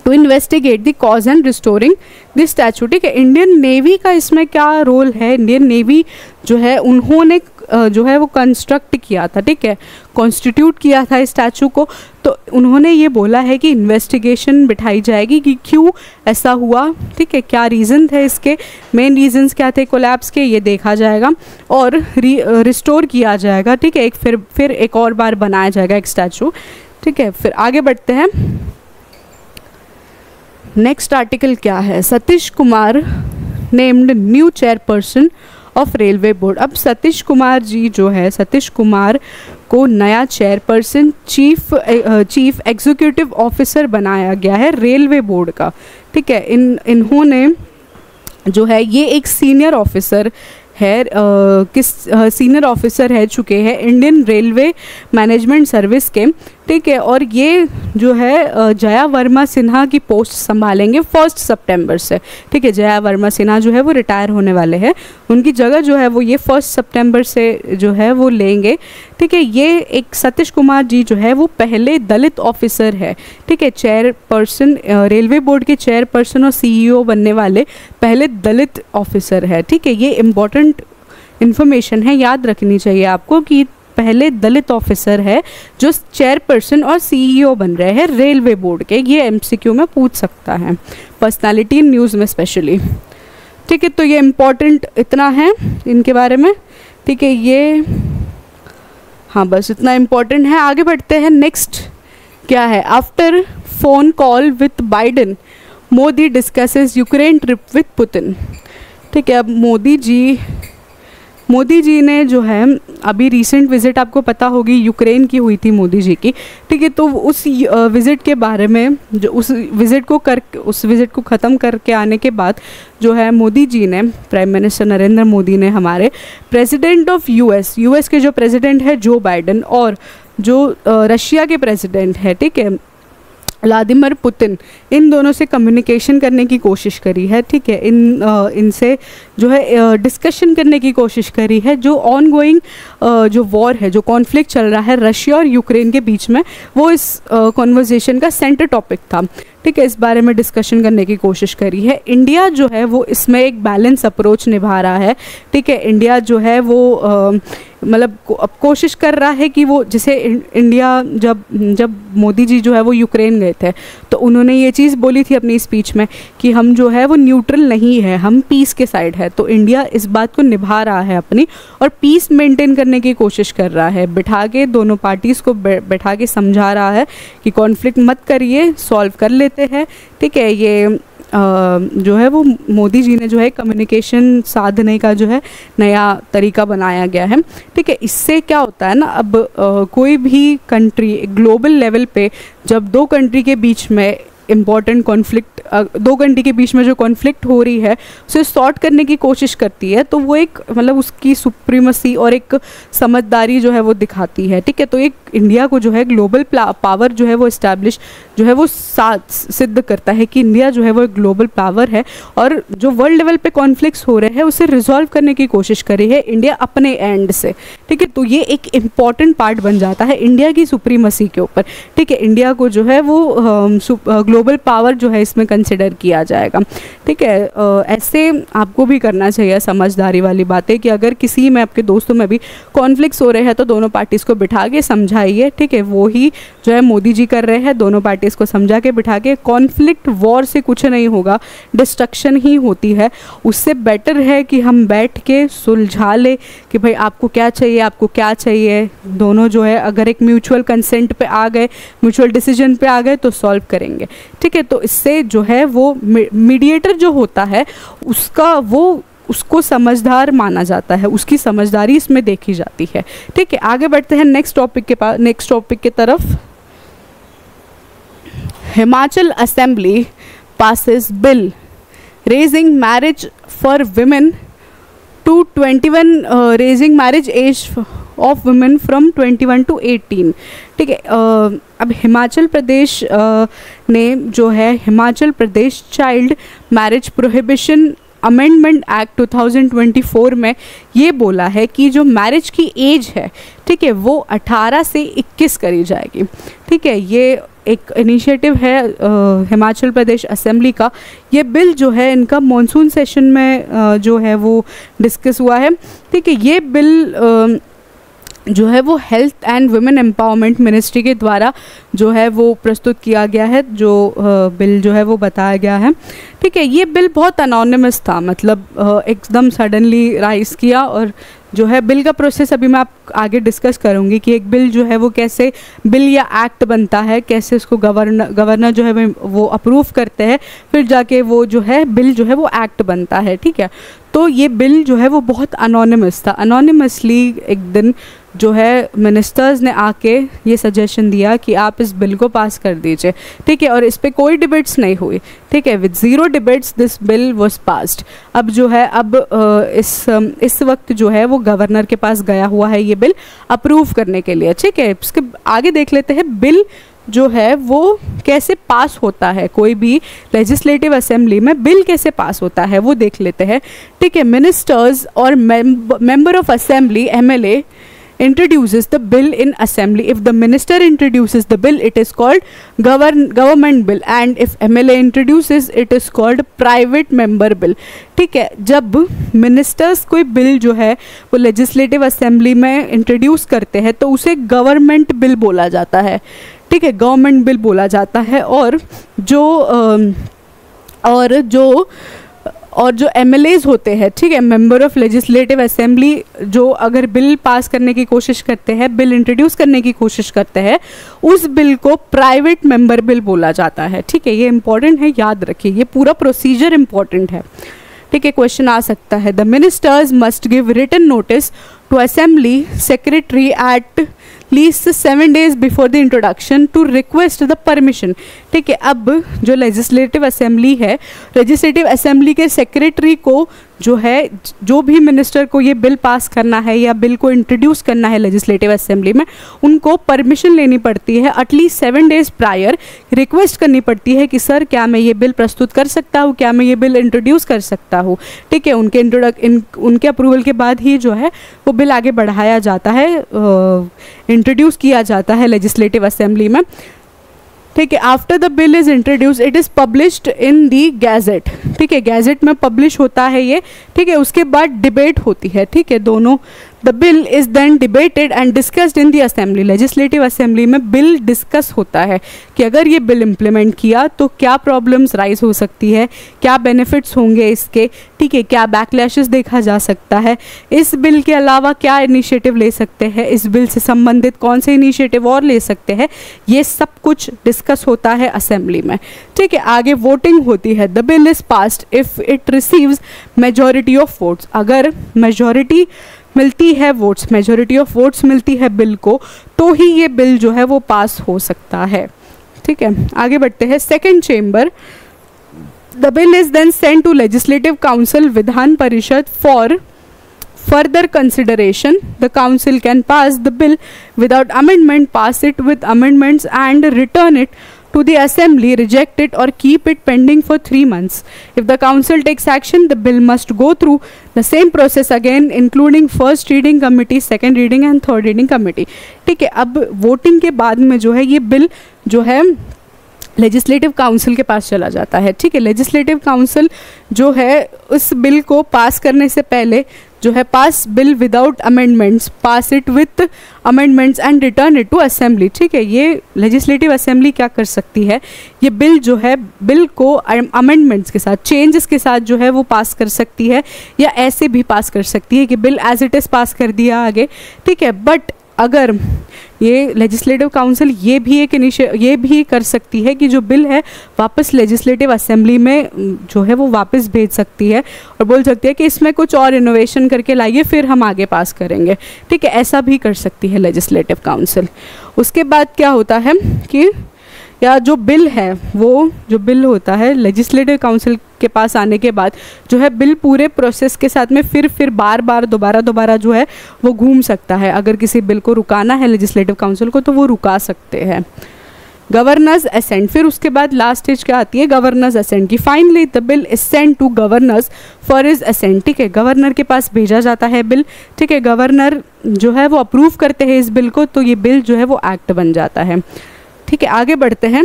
S1: to investigate the cause and restoring this statue. ठीक है, Indian navy का इसमें क्या role है? Indian navy जो है उन्होंने जो है वो कंस्ट्रक्ट किया था, ठीक है, कॉन्स्टिट्यूट किया था इस स्टैचू को। तो उन्होंने ये बोला है कि इन्वेस्टिगेशन बिठाई जाएगी कि क्यों ऐसा हुआ। ठीक है, क्या रीज़न थे इसके, मेन रीजंस क्या थे कोलैप्स के, ये देखा जाएगा और रिस्टोर किया जाएगा। ठीक है, फिर एक और बार बनाया जाएगा एक स्टैचू। ठीक है, फिर आगे बढ़ते हैं। नेक्स्ट आर्टिकल क्या है? Satish Kumar named new chairperson of railway board. अब सतीश कुमार जी जो है, सतीश कुमार को नया चेयरपर्सन चीफ एग्जीक्यूटिव ऑफिसर बनाया गया है रेलवे बोर्ड का। ठीक है, इन्होंने जो है ये एक सीनियर ऑफिसर है, सीनियर ऑफिसर रह चुके हैं इंडियन रेलवे मैनेजमेंट सर्विस के। ठीक है, और ये जो है जया वर्मा सिन्हा की पोस्ट संभालेंगे 1 सितंबर से। ठीक है, जया वर्मा सिन्हा जो है वो रिटायर होने वाले हैं, उनकी जगह जो है वो ये 1 सितंबर से जो है वो लेंगे। ठीक है, ये एक सतीश कुमार जी जो है वो पहले दलित ऑफिसर है। ठीक है, चेयरपर्सन, रेलवे बोर्ड के चेयरपर्सन और CEO बनने वाले पहले दलित ऑफिसर है। ठीक है, ये इम्पॉर्टेंट इन्फॉर्मेशन है, याद रखनी चाहिए आपको कि पहले दलित ऑफिसर है जो चेयरपर्सन और CEO बन रहे हैं रेलवे बोर्ड के। ये MCQ में पूछ सकता है, पर्सनालिटी न्यूज़ में स्पेशली। ठीक है, तो ये इम्पॉर्टेंट इतना है इनके बारे में। ठीक है, ये हाँ बस इतना इम्पॉर्टेंट है। आगे बढ़ते हैं। नेक्स्ट क्या है? After phone call with Biden, Modi discusses Ukraine trip with Putin. ठीक है, अब मोदी जी ने जो है अभी रिसेंट विज़िट, आपको पता होगी यूक्रेन की हुई थी मोदी जी की। ठीक है, तो उस विज़िट के बारे में, जो उस विज़िट को ख़त्म करके आने के बाद जो है मोदी जी ने, प्राइम मिनिस्टर नरेंद्र मोदी ने हमारे प्रेसिडेंट ऑफ यूएस के जो प्रेसिडेंट है जो बाइडन, और जो रशिया के प्रेसिडेंट है, ठीक है, व्लादिमीर पुतिन, इन दोनों से कम्युनिकेशन करने की कोशिश करी है। ठीक है, इनसे जो है डिस्कशन करने की कोशिश करी है। जो ऑनगोइंग जो वॉर है, जो कॉन्फ्लिक्ट चल रहा है रशिया और यूक्रेन के बीच में, वो इस कॉन्वर्सेशन का सेंटर टॉपिक था। ठीक है, इस बारे में डिस्कशन करने की कोशिश करी है। इंडिया जो है वो इसमें एक बैलेंस अप्रोच निभा रहा है। ठीक है, इंडिया जो है वो मतलब अब कोशिश कर रहा है कि वो, जैसे इंडिया जब मोदी जी जो है वो यूक्रेन गए थे तो उन्होंने ये चीज़ बोली थी अपनी स्पीच में कि हम जो है वो न्यूट्रल नहीं है, हम पीस के साइड है। तो इंडिया इस बात को निभा रहा है अपनी, और पीस मेंटेन करने की कोशिश कर रहा है, बिठा के दोनों पार्टीज़ को बैठा के समझा रहा है कि कॉन्फ्लिक्ट मत करिए, सॉल्व कर लेते हैं। ठीक है, ये जो है वो मोदी जी ने जो है कम्युनिकेशन साधने का जो है नया तरीका बनाया गया है। ठीक है, इससे क्या होता है ना, अब कोई भी कंट्री ग्लोबल लेवल पे जब दो कंट्री के बीच में इम्पॉर्टेंट कॉन्फ्लिक्ट, दो कंट्री के बीच में जो कॉन्फ्लिक्ट हो रही है उसे सॉर्ट करने की कोशिश करती है, तो वो एक मतलब उसकी सुप्रीमसी और एक समझदारी जो है वो दिखाती है। ठीक है, तो एक इंडिया को जो है ग्लोबल पावर जो है वो इस्टेब्लिश जो है वो सिद्ध करता है कि इंडिया जो है वो एक ग्लोबल पावर है, और जो वर्ल्ड लेवल पे कॉन्फ्लिक्ट्स हो रहे हैं उसे रिजॉल्व करने की कोशिश करी है इंडिया अपने एंड से। ठीक है, तो ये एक इम्पॉर्टेंट पार्ट बन जाता है इंडिया की सुप्रीमसी के ऊपर। ठीक है, इंडिया को जो है वो ग्लोबल पावर जो है इसमें कंसिडर किया जाएगा। ठीक है, ऐसे आपको भी करना चाहिए समझदारी वाली बातें कि अगर किसी में, आपके दोस्तों में भी कॉन्फ्लिक्ट्स हो रहे हैं तो दोनों पार्टीज़ को बिठा के समझाइए। ठीक है, वो ही जो है मोदी जी कर रहे हैं, दोनों पार्टीज़ को समझा के बिठा के। कॉन्फ्लिक्ट वॉर से कुछ नहीं होगा, डिस्ट्रक्शन ही होती है। उससे बेटर है कि हम बैठ के सुलझा ले कि भाई आपको क्या चाहिए, आपको क्या चाहिए। दोनों जो है अगर एक म्यूचुअल कंसेंट पे आ गए, म्यूचुअल डिसीजन पे आ गए तो सॉल्व करेंगे। ठीक है, तो इससे जो है वो मीडिएटर जो होता है उसका वो उसको समझदार माना जाता है, उसकी समझदारी इसमें देखी जाती है। ठीक है, आगे बढ़ते हैं नेक्स्ट टॉपिक की तरफ। Himachal assembly passes bill raising marriage for women to 21, raising marriage age of women from 21 to 18। ठीक है, अब हिमाचल प्रदेश ने जो है Himachal Pradesh child marriage prohibition amendment act 2024 में ये बोला है कि जो मैरिज की एज है, ठीक है, वो 18 से 21 करी जाएगी। ठीक है, ये एक इनिशिएटिव है हिमाचल प्रदेश असेंबली का। ये बिल जो है इनका मॉनसून सेशन में जो है वो डिस्कस हुआ है। ठीक है, ये बिल जो है वो health and women empowerment ministry के द्वारा जो है वो प्रस्तुत किया गया है, जो बिल जो है वो बताया गया है। ठीक है, ये बिल बहुत अनोनिमस था, मतलब एकदम सडनली राइज किया, और जो है बिल का प्रोसेस अभी मैं आप आगे डिस्कस करूँगी कि एक बिल जो है वो कैसे बिल या एक्ट बनता है, कैसे उसको गवर्नर जो है वो अप्रूव करते हैं, फिर जाके वो जो है बिल जो है वो एक्ट बनता है। ठीक है, तो ये बिल जो है वो बहुत अनोनिमस था। अनोनिमसली एक दिन जो है मिनिस्टर्स ने आके ये सजेशन दिया कि आप इस बिल को पास कर दीजिए। ठीक है, और इस पर कोई डिबेट्स नहीं हुई। ठीक है, with zero debates this bill was passed. अब जो है इस वक्त जो है वो गवर्नर के पास गया हुआ है ये बिल अप्रूव करने के लिए। ठीक है, इसके आगे देख लेते हैं बिल जो है वो कैसे पास होता है, कोई भी लेजिस्लेटिव असेंबली में बिल कैसे पास होता है वो देख लेते हैं। ठीक है, मिनिस्टर्स और member of assembly MLA introduces the bill in assembly. If the minister introduces the bill, it is called government bill, and if MLA introduces, it is called private member bill. ठीक है, जब ministers कोई bill जो है वो legislative assembly में introduce करते हैं तो उसे गवर्नमेंट बिल बोला जाता है। ठीक है, गवर्नमेंट बिल बोला जाता है। और जो MLAs होते हैं, ठीक है, मेंबर ऑफ लेजिस्लेटिव असेंबली, जो अगर बिल पास करने की कोशिश करते हैं, बिल इंट्रोड्यूस करने की कोशिश करते हैं, उस बिल को प्राइवेट मेंबर बिल बोला जाता है। ठीक है, ये इंपॉर्टेंट है, याद रखिए, ये पूरा प्रोसीजर इंपॉर्टेंट है। ठीक है, क्वेश्चन आ सकता है, the ministers must give written notice to assembly secretary at least 7 days before the introduction to request the permission. ठीक है, अब जो लेजिस्लेटिव असेंबली है, लेजिस्लेटिव असेंबली के सेक्रेटरी को जो है, जो भी मिनिस्टर को ये बिल पास करना है या बिल को इंट्रोड्यूस करना है लेजिस्लेटिव असेंबली में, उनको परमिशन लेनी पड़ती है। एटलीस्ट 7 days प्रायर रिक्वेस्ट करनी पड़ती है कि सर क्या मैं ये बिल प्रस्तुत कर सकता हूँ, क्या मैं ये बिल इंट्रोड्यूस कर सकता हूँ। ठीक है, उनके अप्रूवल के बाद ही जो है वो बिल आगे बढ़ाया जाता है, इंट्रोड्यूस किया जाता है लेजिस्लेटिव असेंबली में। ठीक है, after the bill is introduce it is published in the gadget. ठीक है, गैजेट में पब्लिश होता है ये। ठीक है, उसके बाद डिबेट होती है। ठीक है, दोनों the bill is then debated and discussed in the assembly. Legislative assembly में बिल डिस्कस होता है कि अगर ये बिल इम्प्लीमेंट किया तो क्या प्रॉब्लम्स राइज हो सकती है, क्या बेनिफिट्स होंगे इसके। ठीक है, क्या बैकलैशेस देखा जा सकता है, इस बिल के अलावा क्या इनिशिएटिव ले सकते हैं, इस बिल से संबंधित कौन से इनिशिएटिव और ले सकते हैं, ये सब कुछ डिस्कस होता है असेंबली में। ठीक है, आगे वोटिंग होती है। The bill is passed if it receives majority of votes. अगर मेजॉरिटी मिलती है वोट्स, मेजॉरिटी ऑफ वोट्स मिलती है बिल को, तो ही ये बिल जो है वो पास हो सकता है। ठीक है, आगे बढ़ते हैं। Second chamber, the bill is then sent to legislative council Vidhan Parishad for further consideration. The council can pass the bill without amendment, pass it with amendments and return it to the assembly, reject it or keep it pending for 3 months. If the council takes action, the bill must go through the same process again, including first reading committee, second reading and third reading committee. ठीक है, अब voting के बाद में जो है ये bill जो है लेजिस्लेटिव काउंसिल के पास चला जाता है। ठीक है, लेजिस्लेटिव काउंसिल जो है उस बिल को पास करने से पहले जो है pass bill without amendments, pass it with amendments and return it to assembly. ठीक है, ये लेजिस्लेटिव असेंबली क्या कर सकती है, ये बिल जो है बिल को अमेंडमेंट्स के साथ, चेंजेस के साथ जो है वो पास कर सकती है, या ऐसे भी पास कर सकती है कि बिल एज इट इज़ पास कर दिया आगे। ठीक है, बट अगर ये लेजिस्लेटिव काउंसिल ये भी कर सकती है कि जो बिल है वापस लेजिस्लेटिव असेंबली में जो है वो वापस भेज सकती है और बोल सकती है कि इसमें कुछ और इनोवेशन करके लाइए, फिर हम आगे पास करेंगे, ठीक है, ऐसा भी कर सकती है लेजिस्लेटिव काउंसिल। उसके बाद क्या होता है कि या जो बिल है, वो जो बिल होता है लेजिस्लेटिव काउंसिल के पास आने के बाद जो है बिल पूरे प्रोसेस के साथ में फिर बार दोबारा जो है वो घूम सकता है। अगर किसी बिल को रुकाना है लेजिस्लेटिव काउंसिल को तो वो रुका सकते हैं। गवर्नर्स असेंट, फिर उसके बाद लास्ट स्टेज क्या आती है, गवर्नर्स असेंट की। Finally the bill is sent to governors for his assent, ठीक है, गवर्नर के पास भेजा जाता है बिल, ठीक है, गवर्नर जो है वो अप्रूव करते हैं इस बिल को, तो ये बिल जो है वो एक्ट बन जाता है, ठीक है। आगे बढ़ते हैं,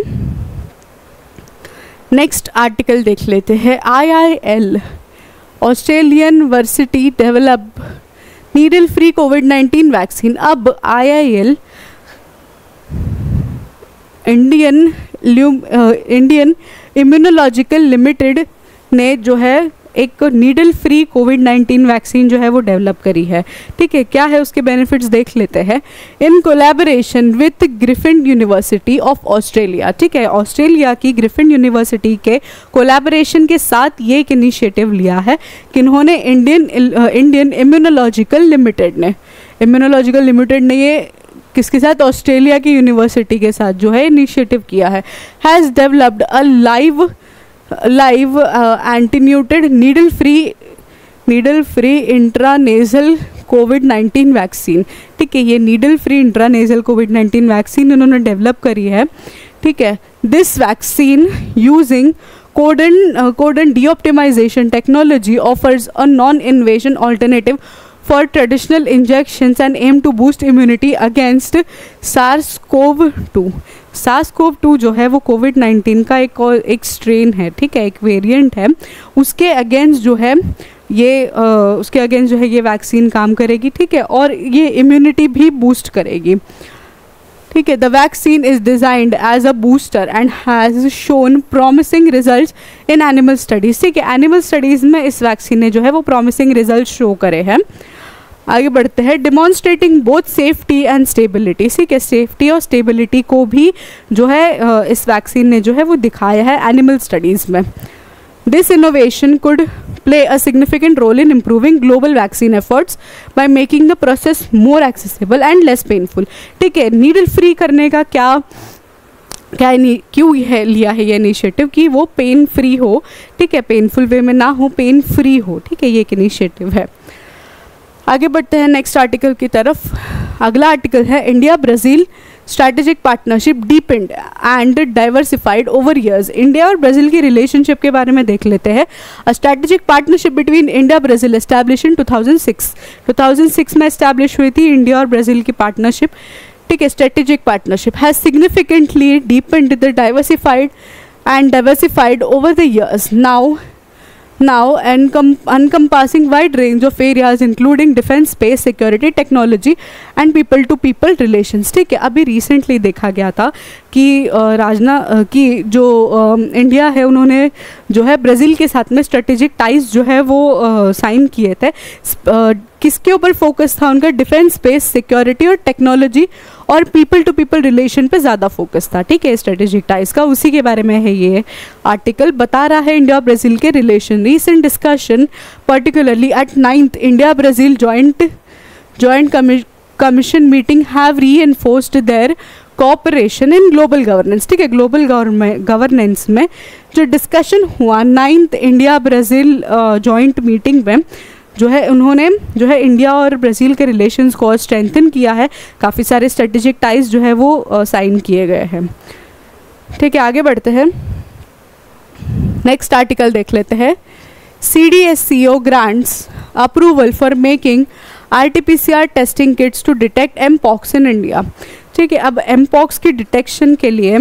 S1: नेक्स्ट आर्टिकल देख लेते हैं। IIL Australian university develop needle free कोविड-19 वैक्सीन। अब IIL इंडियन इम्यूनोलॉजिकल लिमिटेड ने जो है एक नीडल फ्री कोविड-19 वैक्सीन जो है वो डेवलप करी है, ठीक है। क्या है उसके बेनिफिट्स देख लेते हैं। In collaboration with Griffin university of Australia, ठीक है, ऑस्ट्रेलिया की ग्रिफिन यूनिवर्सिटी के कोलैबोरेशन के साथ ये एक इनिशिएटिव लिया है किन्होंने, इंडियन इम्यूनोलॉजिकल लिमिटेड ने ये किसके साथ, ऑस्ट्रेलिया की यूनिवर्सिटी के साथ जो है इनिशिएटिव किया है। Has developed a live attenuated needle free intranasal कोविड-19 वैक्सीन, ठीक है, ये नीडल फ्री इंट्रानेजल कोविड-19 वैक्सीन उन्होंने डेवलप करी है, ठीक है। This vaccine using codon deoptimization technology offers a non-invasion alternative for traditional injections and aim to boost immunity against SARS-CoV-2। SARS-CoV-2 जो है वो कोविड-19 का एक स्ट्रेन है, ठीक है, एक वेरिएंट है, उसके अगेंस्ट जो है ये वैक्सीन काम करेगी, ठीक है, और ये इम्यूनिटी भी बूस्ट करेगी, ठीक है। The vaccine is designed as a booster and has shown promising results in animal studies, ठीक है, एनिमल स्टडीज़ में इस वैक्सीन ने जो है वो प्रॉमिसिंग रिजल्ट शो करे हैं। आगे बढ़ते हैं। Demonstrating both safety and stability, ठीक है, सेफ्टी और स्टेबिलिटी को भी जो है इस वैक्सीन ने जो है वो दिखाया है एनिमल स्टडीज़ में। This innovation could play a significant role in improving global vaccine efforts by making the process more accessible and less painful, ठीक है। नीडल फ्री करने का क्यों है लिया है ये इनिशिएटिव कि वो पेन फ्री हो, ठीक है, पेनफुल वे में ना हो, पेन फ्री हो, ठीक है, ये एक इनिशिएटिव है। आगे बढ़ते हैं नेक्स्ट आर्टिकल की तरफ। अगला आर्टिकल है India Brazil strategic partnership deepened and diversified over years. India और ब्राज़ील की रिलेशनशिप के बारे में देख लेते हैं। A strategic partnership between India Brazil establish in 2006 में एस्टैब्लिश हुई थी इंडिया और ब्राज़ील की पार्टनरशिप, ठीक है, strategic partnership has significantly depend the diversified over the years now encompassing wide range of areas including defense, space, security, technology and people to people relations, ठीक है। अभी रिसेंटली देखा गया था कि इंडिया है उन्होंने जो है ब्राज़ील के साथ में स्ट्रेटेजिक टाइज जो है वो साइन किए थे। किसके ऊपर फोकस था उनका, डिफेंस, स्पेस, सिक्योरिटी और टेक्नोलॉजी और पीपल टू पीपल रिलेशन पे ज़्यादा फोकस था, ठीक है, स्ट्रेटेजिक टाइज का। उसी के बारे में है ये आर्टिकल, बता रहा है इंडिया ब्राज़ील के relation. Recent discussion particularly at 9th India Brazil joint commission meeting have reinforced their cooperation in global governance, ठीक है, ग्लोबल गवर्नेंस में जो डिस्कशन हुआ 9th India Brazil joint meeting में जो है उन्होंने जो है इंडिया और ब्राज़ील के रिलेशंस को स्ट्रेंथन किया है। काफ़ी सारे स्ट्रेटेजिक टाइज जो है वो साइन किए गए हैं, ठीक है। आगे बढ़ते हैं, नेक्स्ट आर्टिकल देख लेते हैं। CDSCO grants approval for making RT-PCR testing kits to detect mpox in India, ठीक है। अब एमपॉक्स की डिटेक्शन के लिए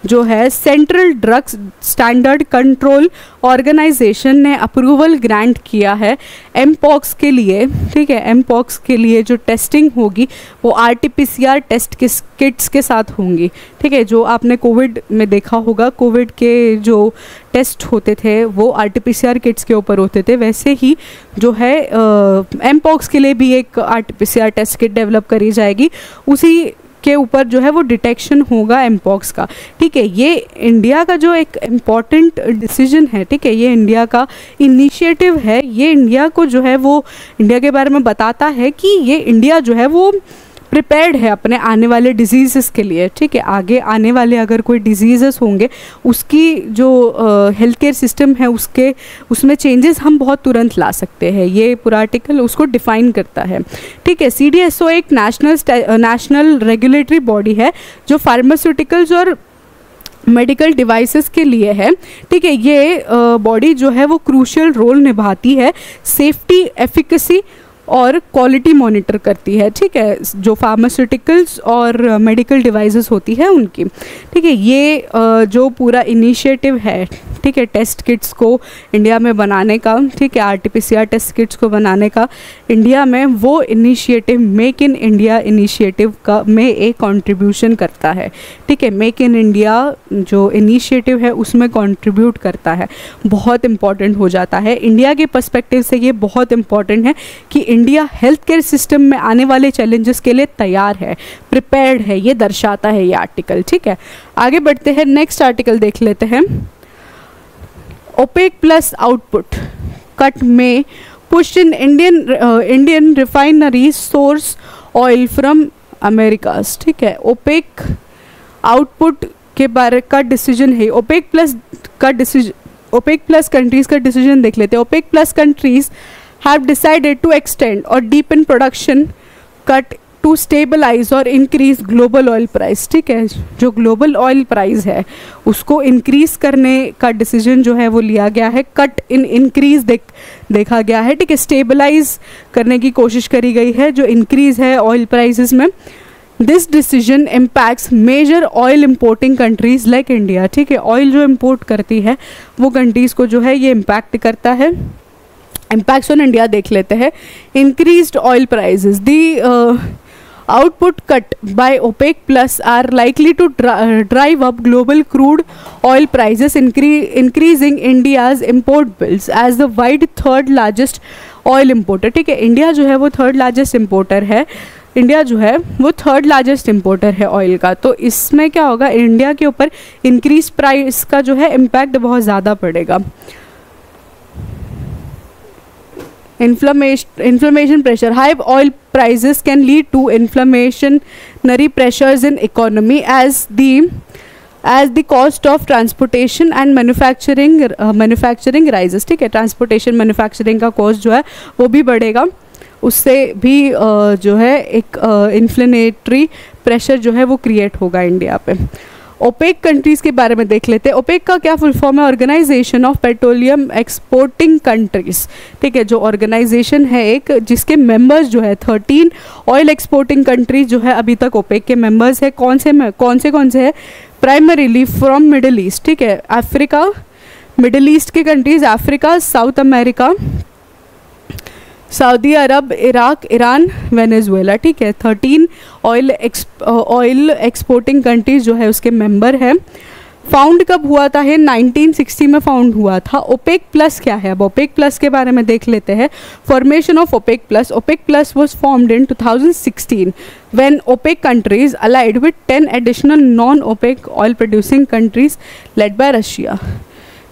S1: जो है central drugs standard control organisation ने अप्रूवल ग्रांट किया है एमपॉक्स के लिए, ठीक है। एमपॉक्स के लिए जो टेस्टिंग होगी वो RT-PCR टेस्ट किट्स के साथ होंगी, ठीक है। जो आपने कोविड में देखा होगा, कोविड के जो टेस्ट होते थे वो RT-PCR किट्स के ऊपर होते थे, वैसे ही जो है एमपॉक्स के लिए भी एक RT-PCR टेस्ट किट डेवलप करी जाएगी, उसी के ऊपर जो है वो डिटेक्शन होगा एमपॉक्स का, ठीक है। ये इंडिया का जो एक इम्पॉर्टेंट डिसीजन है, ठीक है, ये इंडिया का इनिशिएटिव है, ये इंडिया को जो है वो इंडिया के बारे में बताता है कि ये इंडिया जो है वो प्रिपेयर्ड है अपने आने वाले डिजीज़ के लिए, ठीक है। आगे आने वाले अगर कोई डिजीज़ होंगे उसकी जो हेल्थ केयर सिस्टम है उसमें चेंजेस हम बहुत तुरंत ला सकते हैं, ये पूरा आर्टिकल उसको डिफ़ाइन करता है, ठीक है। CDSO एक नेशनल रेगुलेटरी बॉडी है जो फार्मास्यूटिकल्स और मेडिकल डिवाइसेस के लिए है, ठीक है। ये बॉडी जो है वो क्रूशियल रोल निभाती है, सेफ्टी, एफिकेसी और क्वालिटी मॉनिटर करती है, ठीक है, जो फार्मास्यूटिकल्स और मेडिकल डिवाइसेस होती है उनकी, ठीक है। ये जो पूरा इनिशिएटिव है, ठीक है, टेस्ट किट्स को इंडिया में बनाने का, ठीक है, RT-PCR टेस्ट किट्स को बनाने का इंडिया में, वो initiative make in India initiative का में एक कंट्रीब्यूशन करता है, ठीक है। मेक इन इंडिया जो इनिशिएटिव है उसमें कंट्रीब्यूट करता है, बहुत इम्पॉर्टेंट हो जाता है इंडिया के पर्सपेक्टिव से। ये बहुत इम्पॉर्टेंट है कि इंडिया हेल्थ केयर सिस्टम में आने वाले चैलेंजेस के लिए तैयार है, प्रिपेयर्ड है, ये दर्शाता है ये आर्टिकल, ठीक है। आगे बढ़ते हैं, नेक्स्ट आर्टिकल देख लेते हैं। OPEC प्लस आउटपुट कट में push in Indian refinery source oil from America's, ठीक है। OPEC आउटपुट के बारे का डिसीजन है, OPEC प्लस कंट्रीज का डिसीजन देख लेते हैं। OPEC plus countries have decided to extend or deepen production cut to stabilize और increase global oil price, ठीक है। जो global oil price है उसको increase करने का decision जो है वो लिया गया है, cut in increase देखा गया है, ठीक है। stabilize करने की कोशिश करी गई है जो increase है oil prices में। This decision impacts major oil importing countries like India, ठीक है। oil जो import करती है वो countries को जो है ये impact करता है। इम्पैक्ट्स ऑन इंडिया देख लेते हैं। Increased oil prices, the output cut by OPEC plus are likely to drive up global crude oil prices, increasing India's import bills as the wide third largest oil importer, ठीक है। India जो है वो third largest importer है, India जो है वो third largest importer है ऑयल का, तो इसमें क्या होगा, इंडिया के ऊपर इंक्रीज प्राइस का जो है इम्पैक्ट बहुत ज़्यादा पड़ेगा। Inflammation pressure, high oil prices can lead to inflationary pressures in economy as the cost of transportation and manufacturing rises, ठीक है। transportation manufacturing का cost जो है वो भी बढ़ेगा, उससे भी जो है एक inflationary pressure जो है वो create होगा इंडिया पे। OPEC कंट्रीज़ के बारे में देख लेते हैं। OPEC का क्या फुल फॉर्म है, organisation of petroleum exporting countries, ठीक है। जो ऑर्गेनाइजेशन है एक जिसके मेंबर्स जो है 13 ऑयल एक्सपोर्टिंग कंट्रीज जो है अभी तक OPEC के मेंबर्स है। कौन से है, प्राइमरीली फ्रॉम मिडिल ईस्ट, ठीक है। अफ्रीका, मिडिल ईस्ट के कंट्रीज़, अफ्रीका, साउथ अमेरिका, सऊदी अरब, इराक, ईरान, वेनेजुएला, ठीक है। 13 ऑयल एक्सपोर्टिंग कंट्रीज जो है उसके मेंबर है। फाउंड कब हुआ था, है 1960 में फाउंड हुआ था। OPEC प्लस क्या है, अब OPEC प्लस के बारे में देख लेते हैं। Formation of OPEC plus was formed in 2016 when OPEC countries allied with 10 additional non OPEC oil producing countries led by Russia,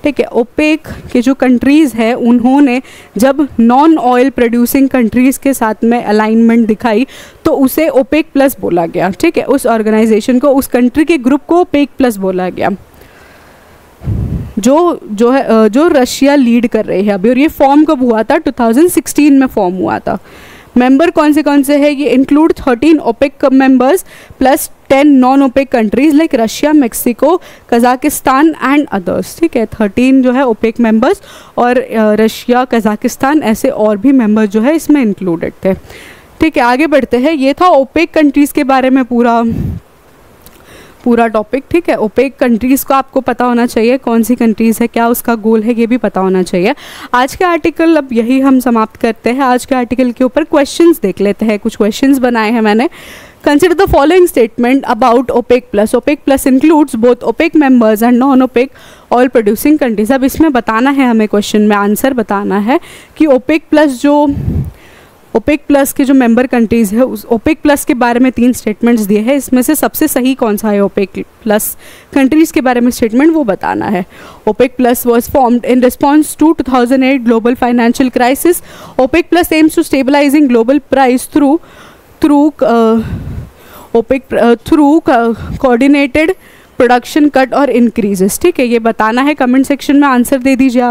S1: ठीक है। OPEC के जो कंट्रीज़ है उन्होंने जब नॉन ऑयल प्रोड्यूसिंग कंट्रीज़ के साथ में अलाइनमेंट दिखाई तो उसे OPEC प्लस बोला गया, ठीक है। उस उस कंट्री के ग्रुप को OPEC प्लस बोला गया, जो रशिया लीड कर रही है अभी। और ये फॉर्म कब हुआ था, 2016 में फॉर्म हुआ था। मेंबर कौन से है, ये include 13 OPEC members plus 10 non OPEC countries like Russia, Mexico, Kazakhstan and others, ठीक है। 13 जो है OPEC मेंबर्स और रशिया, कजाकिस्तान ऐसे और भी मेंबर्स जो है इसमें इंक्लूडेड थे, ठीक है। आगे बढ़ते हैं। ये था OPEC कंट्रीज़ के बारे में पूरा टॉपिक, ठीक है। ओपेक कंट्रीज़ को आपको पता होना चाहिए, कौन सी कंट्रीज़ है, क्या उसका गोल है, ये भी पता होना चाहिए। आज के आर्टिकल अब यही हम समाप्त करते हैं। आज के आर्टिकल के ऊपर क्वेश्चंस देख लेते हैं। कुछ क्वेश्चंस बनाए हैं मैंने। Consider the following statement about OPEC plus. OPEC plus includes both OPEC members and non OPEC oil producing countries. अब इसमें बताना है हमें, क्वेश्चन में आंसर बताना है कि ओपेक प्लस के जो मेंबर कंट्रीज़ है उस ओपेक प्लस के बारे में 3 स्टेटमेंट्स दिए हैं। इसमें से सबसे सही कौन सा है ओपेक प्लस कंट्रीज़ के बारे में स्टेटमेंट, वो बताना है। OPEC plus was formed in response to 2008 global financial crisis. OPEC plus aims to stabilising global price through coordinated production cut और इंक्रीजेस, ठीक है। ये बताना है, कमेंट सेक्शन में आंसर दे दीजिए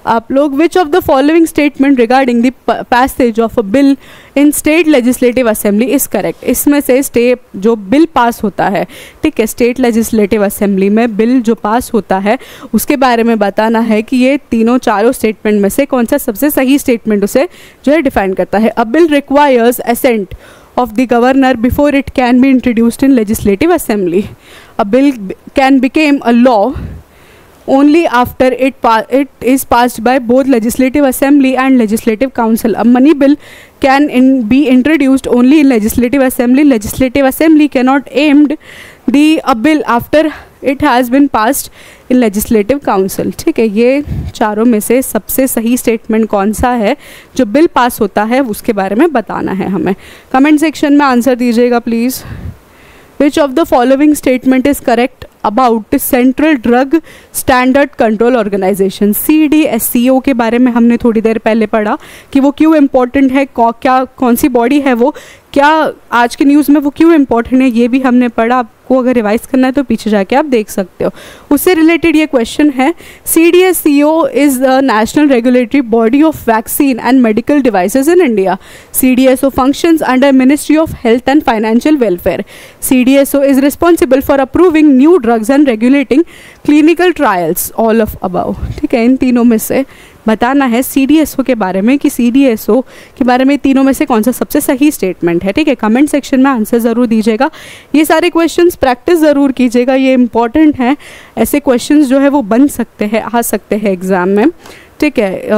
S1: आप लोग। Which of the following statement regarding the passage of a bill in state legislative assembly is correct. इसमें से जो बिल पास होता है, ठीक है, स्टेट लेजिस्लेटिव असेंबली में बिल जो पास होता है उसके बारे में बताना है कि ये चारों स्टेटमेंट में से कौन सा सबसे सही स्टेटमेंट उसे जो है डिफाइन करता है। A bill requires assent of the governor before it can be introduced in legislative assembly. A bill can become a law only after it is passed by both legislative assembly and legislative council. A money bill can be introduced only in legislative assembly. Legislative assembly cannot amend a bill after it has been passed in legislative council, ठीक है। ये चारों में से सबसे सही statement कौन सा है जो बिल पास होता है उसके बारे में बताना है हमें। कमेंट सेक्शन में आंसर दीजिएगा please. Which of the following statement is correct about central drug standard control organisation. CDSCO के बारे में हमने थोड़ी देर पहले पढ़ा कि वो क्यों इम्पोर्टेंट है, कौन सी बॉडी है वो, क्या आज के न्यूज़ में वो क्यों इम्पोर्टेंट है, ये भी हमने पढ़ा। आपको अगर रिवाइज करना है तो पीछे जाके आप देख सकते हो। उससे रिलेटेड ये क्वेश्चन है, CDSCO is the national regulatory body of vaccine and medical devices in India. CDSO functions under Ministry of Health and Financial Welfare. CDSO is responsible for approving new drugs and regulating clinical trials. All of above, ठीक है। इन तीनों में से बताना है CDSO के बारे में कि CDSO के बारे में तीनों में से कौन सा सबसे सही स्टेटमेंट है, ठीक है। कमेंट सेक्शन में आंसर ज़रूर दीजिएगा। ये सारे क्वेश्चंस प्रैक्टिस ज़रूर कीजिएगा, ये इंपॉर्टेंट हैं। ऐसे क्वेश्चंस जो है वो बन सकते हैं, आ सकते हैं एग्ज़ाम में, ठीक है।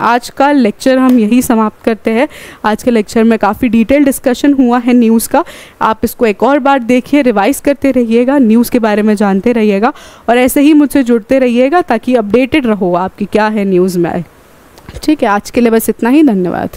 S1: आज का लेक्चर हम यही समाप्त करते हैं। आज के लेक्चर में काफ़ी डिटेल डिस्कशन हुआ है न्यूज़ का। आप इसको एक और बार देखिए, रिवाइज़ करते रहिएगा, न्यूज़ के बारे में जानते रहिएगा और ऐसे ही मुझसे जुड़ते रहिएगा ताकि अपडेटेड रहो आपकी क्या है न्यूज़ में, ठीक है। आज के लिए बस इतना ही, धन्यवाद।